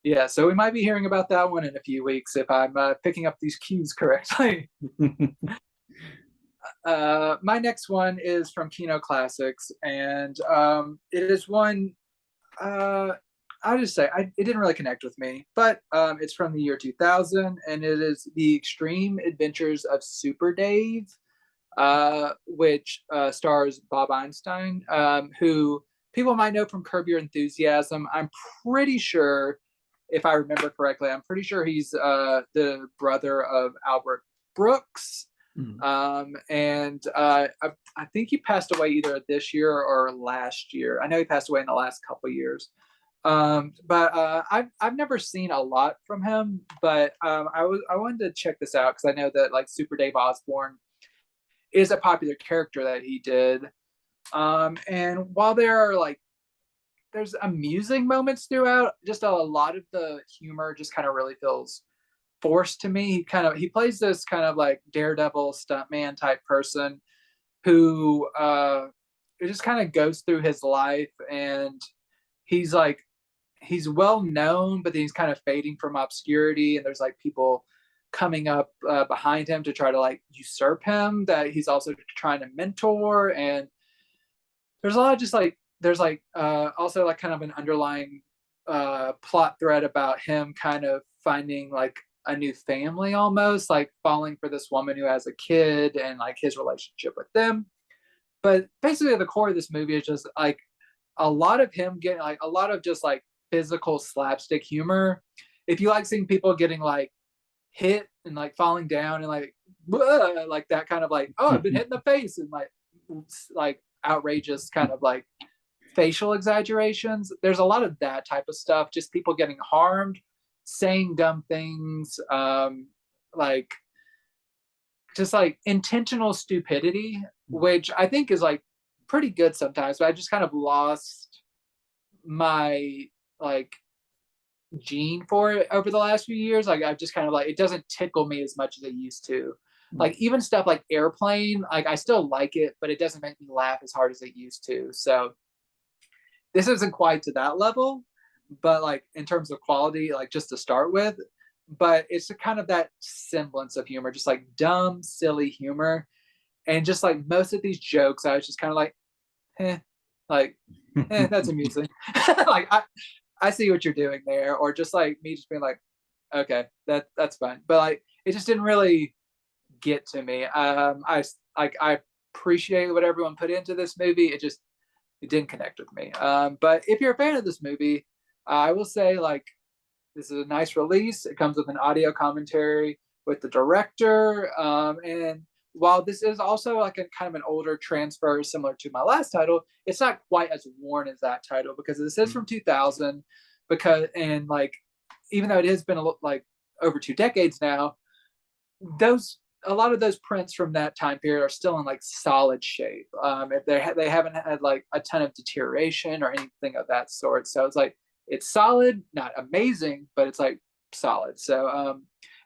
Yeah, so we might be hearing about that one in a few weeks if I'm picking up these cues correctly. My next one is from Kino Classics, and it is one I'll just say it didn't really connect with me, but it's from the year 2000, and it is The Extreme Adventures of Super Dave, which stars Bob Einstein, who people might know from Curb Your Enthusiasm. I'm pretty sure, if I remember correctly, I'm pretty sure he's the brother of Albert Brooks. And I think he passed away either this year or last year. I know he passed away in the last couple of years. But I've never seen a lot from him, but I wanted to check this out because I know that like Super Dave Osborne is a popular character that he did. And while there's amusing moments throughout, just a lot of the humor just kind of really feels forced to me. He plays this kind of like daredevil stuntman type person who it just kind of goes through his life, and he's well known, but then he's kind of fading from obscurity, and there's like people coming up behind him to try to like usurp him that he's also trying to mentor. And there's a lot of just like there's like also like kind of an underlying plot thread about him kind of finding like a new family, almost like falling for this woman who has a kid and like his relationship with them. But basically the core of this movie is just like a lot of him getting like a lot of just like physical slapstick humor. If you like seeing people getting like hit and like falling down and like that kind of like, oh, I've been hit in the face, and like outrageous kind of like facial exaggerations, there's a lot of that type of stuff, just people getting harmed, saying dumb things, like just like intentional stupidity, which I think is like pretty good sometimes, but I just kind of lost my like gene for it over the last few years. Like I've just kind of like, it doesn't tickle me as much as it used to. Like even stuff like Airplane, like I still like it, but it doesn't make me laugh as hard as it used to. So this isn't quite to that level, but like in terms of quality, like just to start with, but it's kind of that semblance of humor, just like dumb, silly humor. And just like most of these jokes, I was just kind of like, that's amusing. Like I see what you're doing there, or just like me just being like, okay, that's fine. But like it just didn't really get to me. I appreciate what everyone put into this movie. It didn't connect with me. But if you're a fan of this movie, I will say like this is a nice release. It comes with an audio commentary with the director, and while this is also like a kind of an older transfer similar to my last title, it's not quite as worn as that title because this is from 2000. And like even though it has been like over 2 decades now, those a lot of those prints from that time period are still in like solid shape. If they haven't had like a ton of deterioration or anything of that sort. So it's like it's solid, not amazing, but it's like solid. So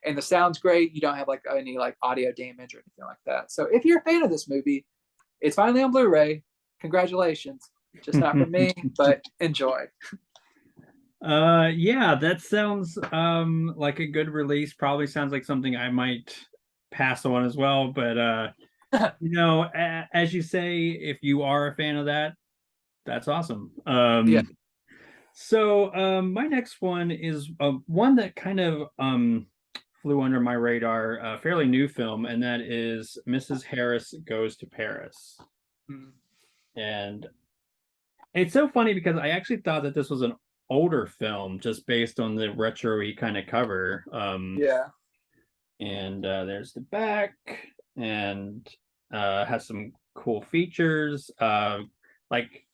and the sound's great. You don't have like any like audio damage or anything like that. So if you're a fan of this movie, it's finally on Blu-ray. Congratulations. Just not for me, but enjoy. Yeah, that sounds like a good release. Probably sounds like something I might pass on as well. But as you say, if you are a fan of that, that's awesome. Yeah. So my next one is one that kind of flew under my radar, a fairly new film, and that is Mrs. Harris Goes to Paris. Mm. And it's so funny because I actually thought that this was an older film just based on the retro-y kind of cover. Yeah. And there's the back, and has some cool features. Like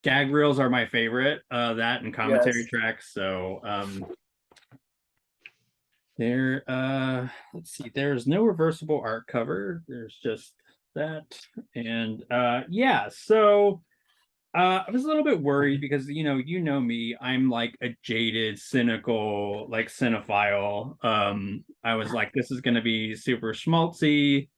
gag reels are my favorite. That and commentary Yes. tracks. So there. Let's see. There's no reversible art cover. There's just that, and yeah. So I was a little bit worried because you know me, I'm like a jaded, cynical, like cinephile. I was like, this is gonna be super schmaltzy.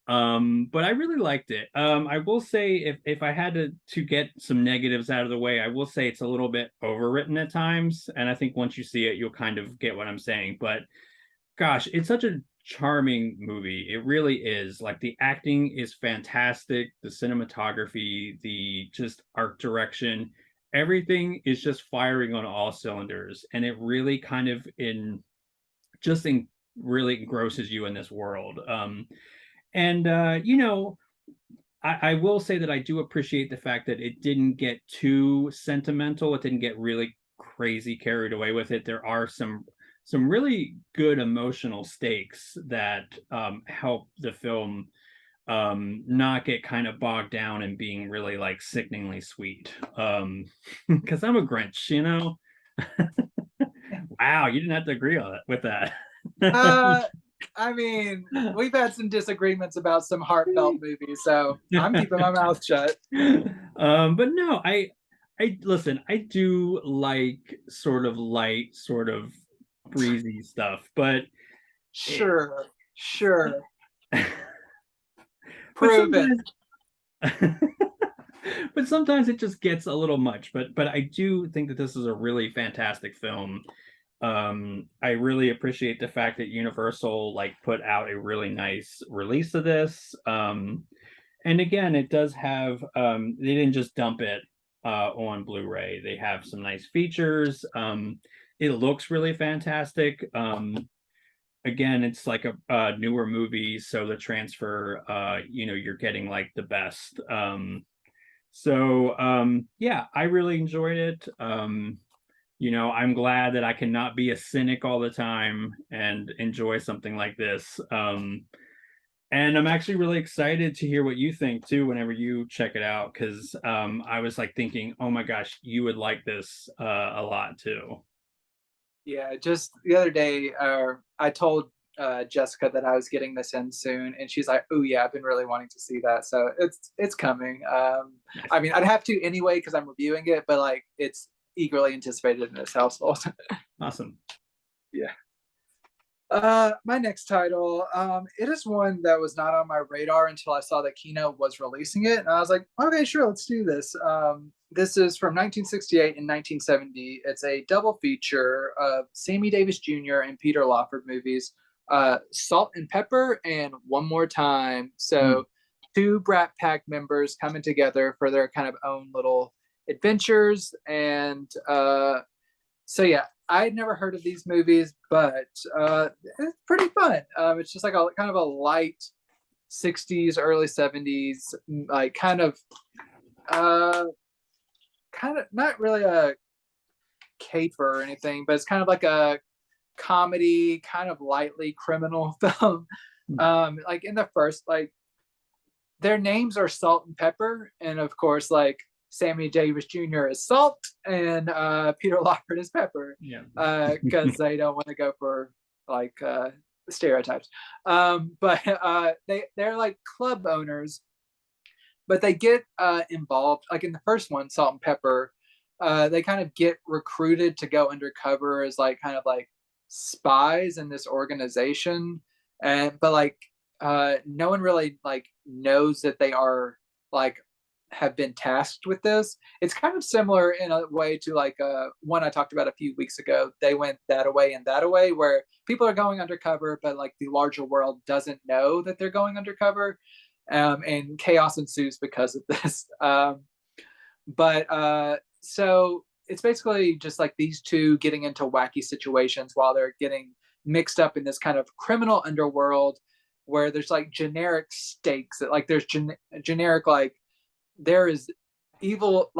But I really liked it. I will say if I had to get some negatives out of the way, I will say it's a little bit overwritten at times, and I think once you see it, you'll kind of get what I'm saying. But gosh, it's such a charming movie. It really is. Like the acting is fantastic, the cinematography, the just art direction, everything is just firing on all cylinders, and it really kind of really engrosses you in this world. And I will say that I do appreciate the fact that it didn't get too sentimental. It didn't get really crazy carried away with it. There are some really good emotional stakes that help the film not get kind of bogged down in being really like sickeningly sweet. Because I'm a Grinch, you know. Wow, you didn't have to agree on it with that. I mean, we've had some disagreements about some heartfelt movies, so I'm keeping my mouth shut. But no, I listen, I do like sort of light, sort of breezy stuff, but Sure, sure. but Prove it. but sometimes it just gets a little much. But I do think that this is a really fantastic film. I really appreciate the fact that Universal like put out a really nice release of this. And again, it does have they didn't just dump it on Blu-ray. They have some nice features. It looks really fantastic. Again, it's like a newer movie, so the transfer, you're getting like the best. Yeah, I really enjoyed it. I'm glad that I cannot be a cynic all the time and enjoy something like this. And I'm actually really excited to hear what you think too whenever you check it out, because I was like thinking, oh my gosh, you would like this a lot too. Yeah, just the other day, I told Jessica that I was getting this in soon, and she's like, "Oh yeah, I've been really wanting to see that." So it's coming. Nice. I mean, I'd have to anyway because I'm reviewing it, but like it's eagerly anticipated in this household. Awesome. Yeah. My next title, it is one that was not on my radar until I saw that Kino was releasing it, and I was like, okay, sure, let's do this. This is from 1968 and 1970. It's a double feature of Sammy Davis Jr. and Peter Lawford movies, Salt and Pepper and One More Time. So, two Brat Pack members coming together for their kind of own little adventures, and so yeah, I'd never heard of these movies, but it's pretty fun. It's just like a kind of a light 60s, early 70s, like kind of not really a caper or anything, but it's kind of like a comedy, kind of lightly criminal film. Like in the first, like their names are Salt and Pepper, and of course, like Sammy Davis Jr. is Salt and Peter Lawford is Pepper. Yeah. Because they don't want to go for like stereotypes. But they're like club owners, but they get involved. Like in the first one, Salt and Pepper, they kind of get recruited to go undercover as like kind of like spies in this organization, and but like no one really like knows that they are like have been tasked with this. It's kind of similar in a way to like one I talked about a few weeks ago. They went that away and that away, where people are going undercover, but like the larger world doesn't know that they're going undercover, and chaos ensues because of this. But so it's basically just like these two getting into wacky situations while they're getting mixed up in this kind of criminal underworld where there's like generic stakes that like there's generic like there is evil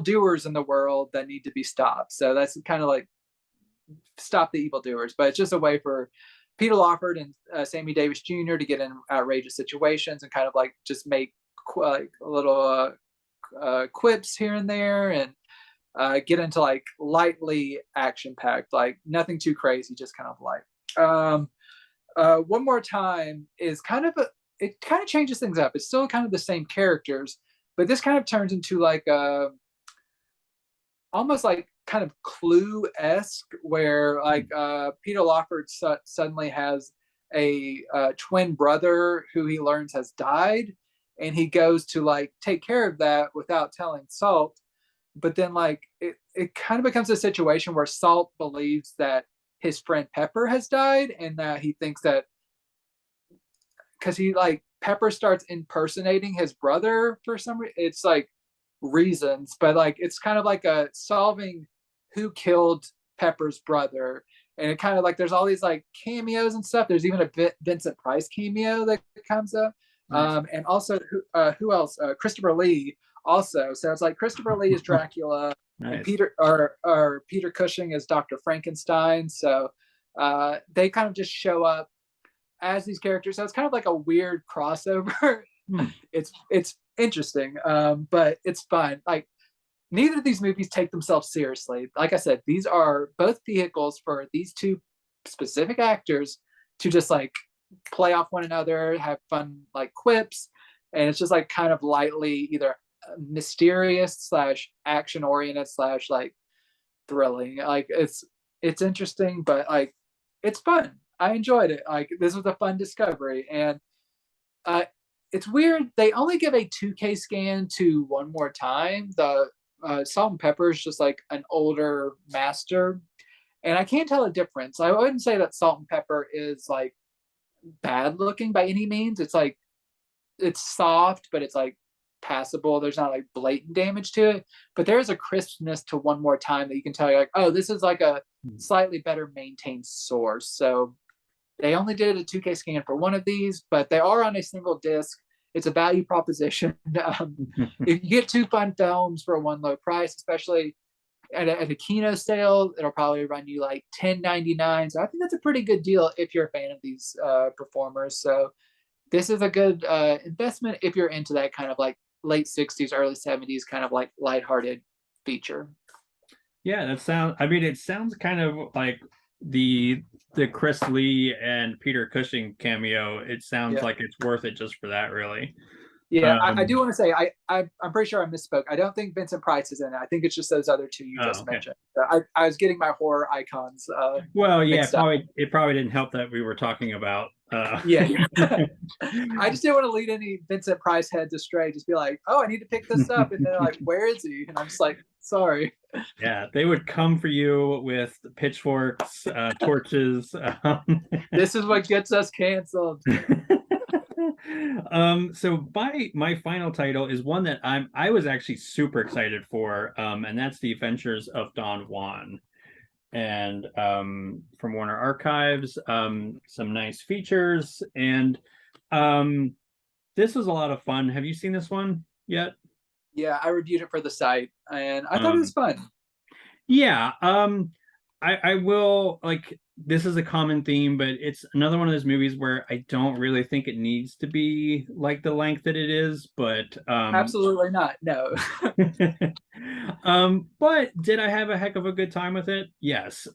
doers in the world that need to be stopped. So that's kind of like stop the evil doers, but it's just a way for Peter Lawford and Sammy Davis Jr. to get in outrageous situations and kind of like just make like little quips here and there, and get into like lightly action packed, like nothing too crazy, just kind of light. One More Time is kind of it kind of changes things up. It's still kind of the same characters, but this kind of turns into like almost like kind of Clue-esque, where like Peter Lawford suddenly has a twin brother who he learns has died, and he goes to like take care of that without telling Salt. But then like it kind of becomes a situation where Salt believes that his friend Pepper has died, and that he thinks that because he like Pepper starts impersonating his brother for some reason. It's like reasons, but like it's kind of like a solving who killed Pepper's brother. And it kind of like there's all these like cameos and stuff. There's even a Vincent Price cameo that comes up. Nice. And also who else? Christopher Lee also. So it's like Christopher Lee is Dracula, nice. And Peter Cushing is Dr. Frankenstein. So they kind of just show up as these characters. So it's kind of like a weird crossover. It's interesting, but it's fun. Like neither of these movies take themselves seriously. Like I said, these are both vehicles for these two specific actors to just like play off one another, have fun like quips, and it's just like kind of lightly either mysterious slash action oriented slash like thrilling. Like it's interesting, but like it's fun. I enjoyed it. Like this was a fun discovery, and it's weird. They only give a 2K scan to One More Time. The Salt and Pepper is just like an older master, and I can't tell a difference. I wouldn't say that Salt and Pepper is like bad looking by any means. It's like it's soft, but it's like passable. There's not like blatant damage to it, but there is a crispness to One More Time that you can tell you're like, oh, this is like a slightly better maintained source. So they only did a 2K scan for one of these, but they are on a single disc. It's a value proposition. If you get two fun films for one low price, especially at a Kino sale, it'll probably run you like $10.99. So I think that's a pretty good deal if you're a fan of these performers. So this is a good investment if you're into that kind of like late 60s, early 70s kind of like lighthearted feature. Yeah, it sounds kind of like the Chris Lee and Peter Cushing cameo. It sounds like it's worth it just for that, really. Yeah, I do want to say I'm pretty sure I misspoke. I don't think Vincent Price is in it. I think it's just those other two you just mentioned. I was getting my horror icons. Well, yeah, it probably didn't help that we were talking about. Yeah. I just didn't want to lead any Vincent Price heads astray. Just be like, oh, I need to pick this up, and they're like, where is he? And I'm just like, sorry. Yeah, they would come for you with pitchforks, torches. This is what gets us canceled. So my final title is one that I was actually super excited for, and that's The Adventures of Don Juan, and from Warner Archives, some nice features, and this was a lot of fun. Have you seen this one yet? Yeah, I reviewed it for the site, and I thought it was fun. Yeah, I will like. This is a common theme, but it's another one of those movies where I don't really think it needs to be like the length that it is, but absolutely not. No. But did I have a heck of a good time with it? Yes.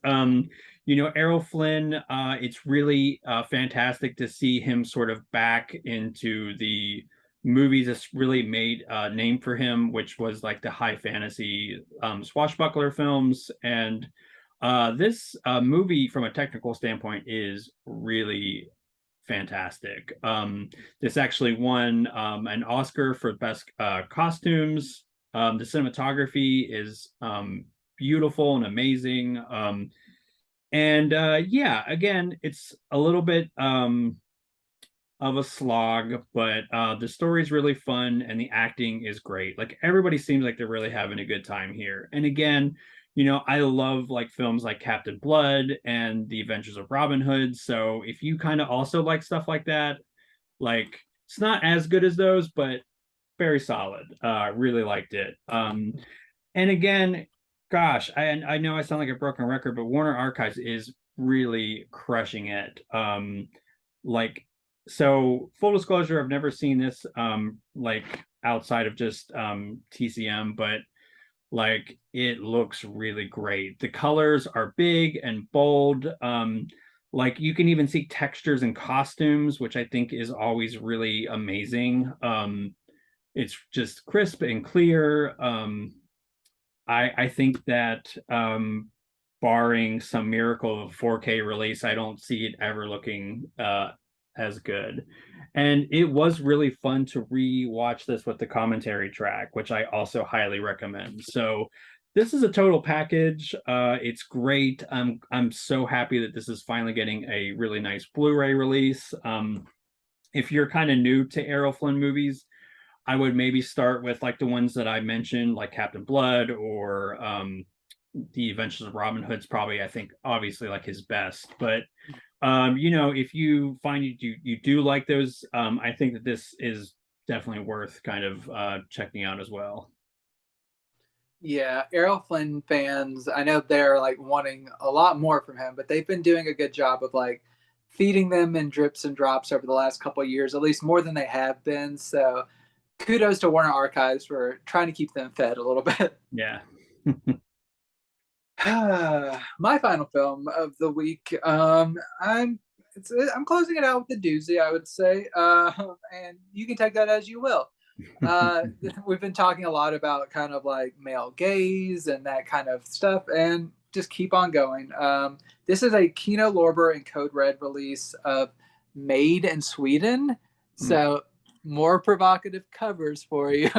Errol Flynn, it's really fantastic to see him sort of back into the movies that's really made a name for him, which was like the high fantasy swashbuckler films. And this movie, from a technical standpoint, is really fantastic. This actually won an Oscar for best costumes. The cinematography is beautiful and amazing. And yeah, again, it's a little bit of a slog, but the story's really fun and the acting is great. Like everybody seems like they're really having a good time here. And again, I love like films like Captain Blood and The Adventures of Robin Hood. So if you kind of also like stuff like that, like it's not as good as those, but very solid. Really liked it. And again, gosh, I know I sound like a broken record, but Warner Archives is really crushing it. Like, so full disclosure, I've never seen this like outside of just TCM, but like it looks really great. The colors are big and bold. Like you can even see textures and costumes, which I think is always really amazing. It's just crisp and clear. I think that barring some miracle of 4K release, I don't see it ever looking as good. And it was really fun to re-watch this with the commentary track, which I also highly recommend. So this is a total package. It's great. I'm so happy that this is finally getting a really nice Blu-ray release. If you're kind of new to Errol Flynn movies, I would maybe start with like the ones that I mentioned, like Captain Blood or The Adventures of Robin Hood's probably, I think, obviously like his best. But if you find you do like those, I think that this is definitely worth kind of checking out as well. Yeah, Errol Flynn fans, I know they're like wanting a lot more from him, but they've been doing a good job of like feeding them in drips and drops over the last couple of years, at least more than they have been. So kudos to Warner Archives for trying to keep them fed a little bit. Yeah. My final film of the week. I'm closing it out with the doozy, I would say, and you can take that as you will. Uh, we've been talking a lot about kind of like male gaze and that kind of stuff, and just keep on going. This is a Kino Lorber and Code Red release of Made in Sweden, so more provocative covers for you.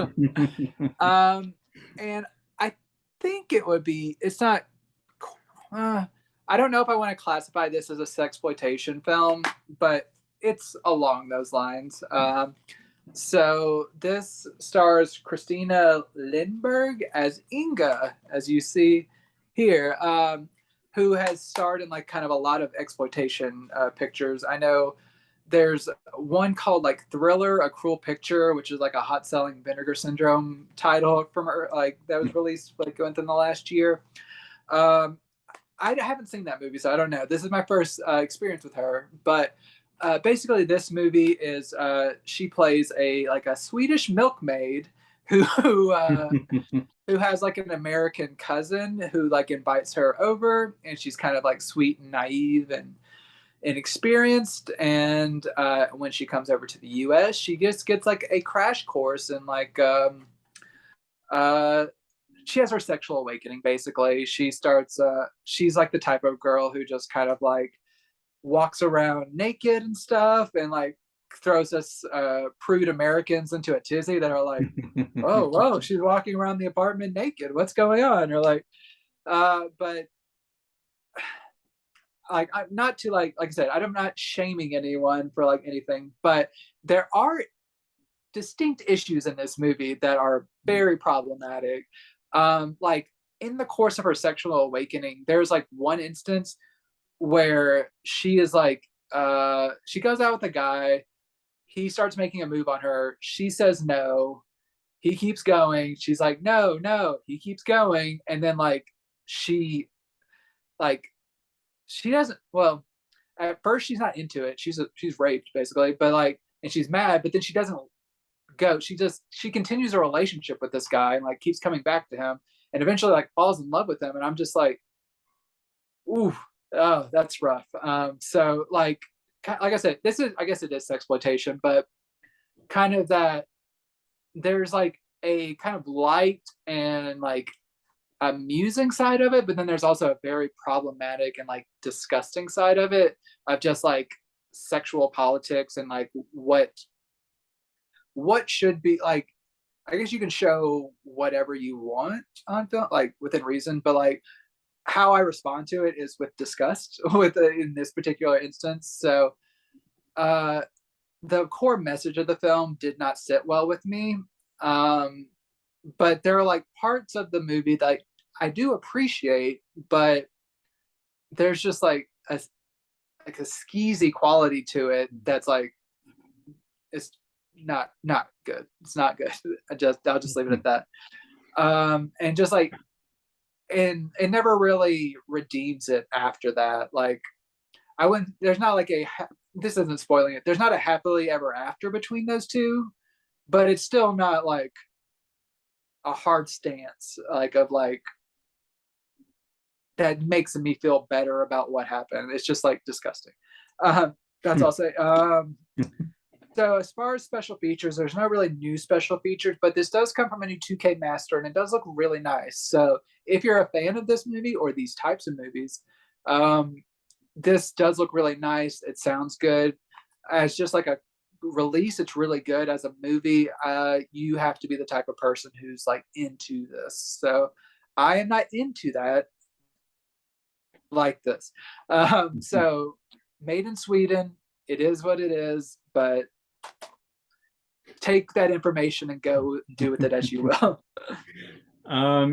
And I think it would be. It's not. I don't know if I want to classify this as a sexploitation film, but it's along those lines. So this stars Christina Lindberg as Inga, as you see here, who has starred in like kind of a lot of exploitation pictures. I know there's one called like Thriller, A Cruel Picture, which is like a hot selling Vinegar Syndrome title from her, like that was released like within the last year. Um, I haven't seen that movie, so I don't know. This is my first experience with her, but basically, this movie is she plays a Swedish milkmaid who has like an American cousin who like invites her over, and she's kind of like sweet and naive and inexperienced. And when she comes over to the U.S., she just gets like a crash course in like uh, she has her sexual awakening. Basically, she's like the type of girl who just kind of like walks around naked and stuff, and like throws us prude Americans into a tizzy that are like, oh, whoa, she's walking around the apartment naked. What's going on? Or like, but like, I'm not to like I said, I'm not shaming anyone for like anything, but there are distinct issues in this movie that are very problematic. Like in the course of her sexual awakening, there's like one instance where she is like she goes out with a guy, he starts making a move on her, she says no, he keeps going, she's like no, no, he keeps going, and then she like she doesn't, well, at first she's not into it, she's raped basically, but like, and she's mad, but then she doesn't go, she continues a relationship with this guy and like keeps coming back to him, and eventually like falls in love with him, and I'm just like, ooh, Oh, that's rough. So like I said, this is, I guess it is sexploitation, but kind of that there's like a kind of light and like amusing side of it, but then there's also a very problematic and like disgusting side of it, of just like sexual politics and like what should be like. I guess you can show whatever you want on film, like within reason, but like how I respond to it is with disgust with in this particular instance. So uh the core message of the film did not sit well with me. Um but there are like parts of the movie that I do appreciate, but there's just like a skeezy quality to it that's like it's not good. It's not good. I'll just leave it at that. And just like and it never really redeems it after that. Like I wouldn't. There's not like a. This isn't spoiling it. There's not a happily ever after between those two, but it's still not like a hard stance like of like that makes me feel better about what happened. It's just like disgusting. That's all I'll say. So as far as special features, there's no really new special features, but this does come from a new 2K master, and it does look really nice. So if you're a fan of this movie or these types of movies, um, this does look really nice. It sounds good. As just like a release, it's really good. As a movie, you have to be the type of person who's like into this. So I am not into that like this. So made in Sweden, it is what it is, but take that information and go do with it as you will.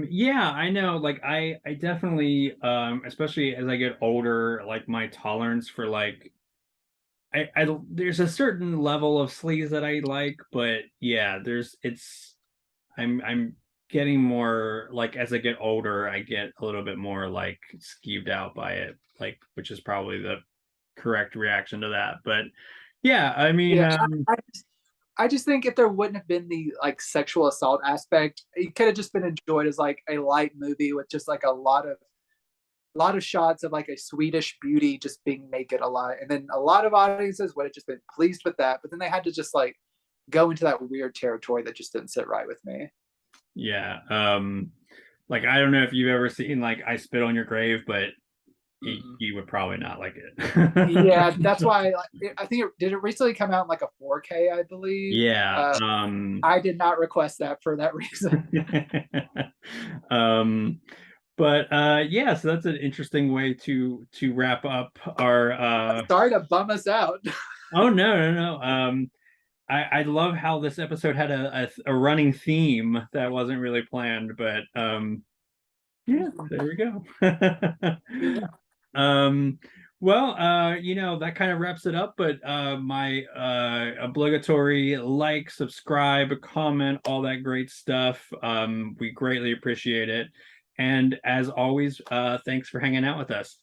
Yeah, I know, like I definitely especially as I get older, like my tolerance for like I there's a certain level of sleaze that I like, but yeah, there's it's I'm getting more like as I get older, I get a little bit more like skeeved out by it, like which is probably the correct reaction to that. But yeah, I mean, Yeah, I just think if there wouldn't have been the like sexual assault aspect, it could have just been enjoyed as like a light movie with just like a lot of shots of like a Swedish beauty just being naked a lot, and then a lot of audiences would have just been pleased with that. But then they had to just like go into that weird territory that just didn't sit right with me. yeah, like I don't know if you've ever seen like I Spit on Your Grave, but Mm-mm. you would probably not like it. Yeah, that's why I think did it recently come out in like a 4K, I believe. Yeah. I did not request that for that reason. um but yeah, so that's an interesting way to wrap up our Sorry to bum us out. oh no. I love how this episode had a running theme that wasn't really planned, but yeah, there we go. Yeah. Um, well, that kind of wraps it up, but my obligatory like, subscribe, comment, all that great stuff. We greatly appreciate it. And as always, thanks for hanging out with us.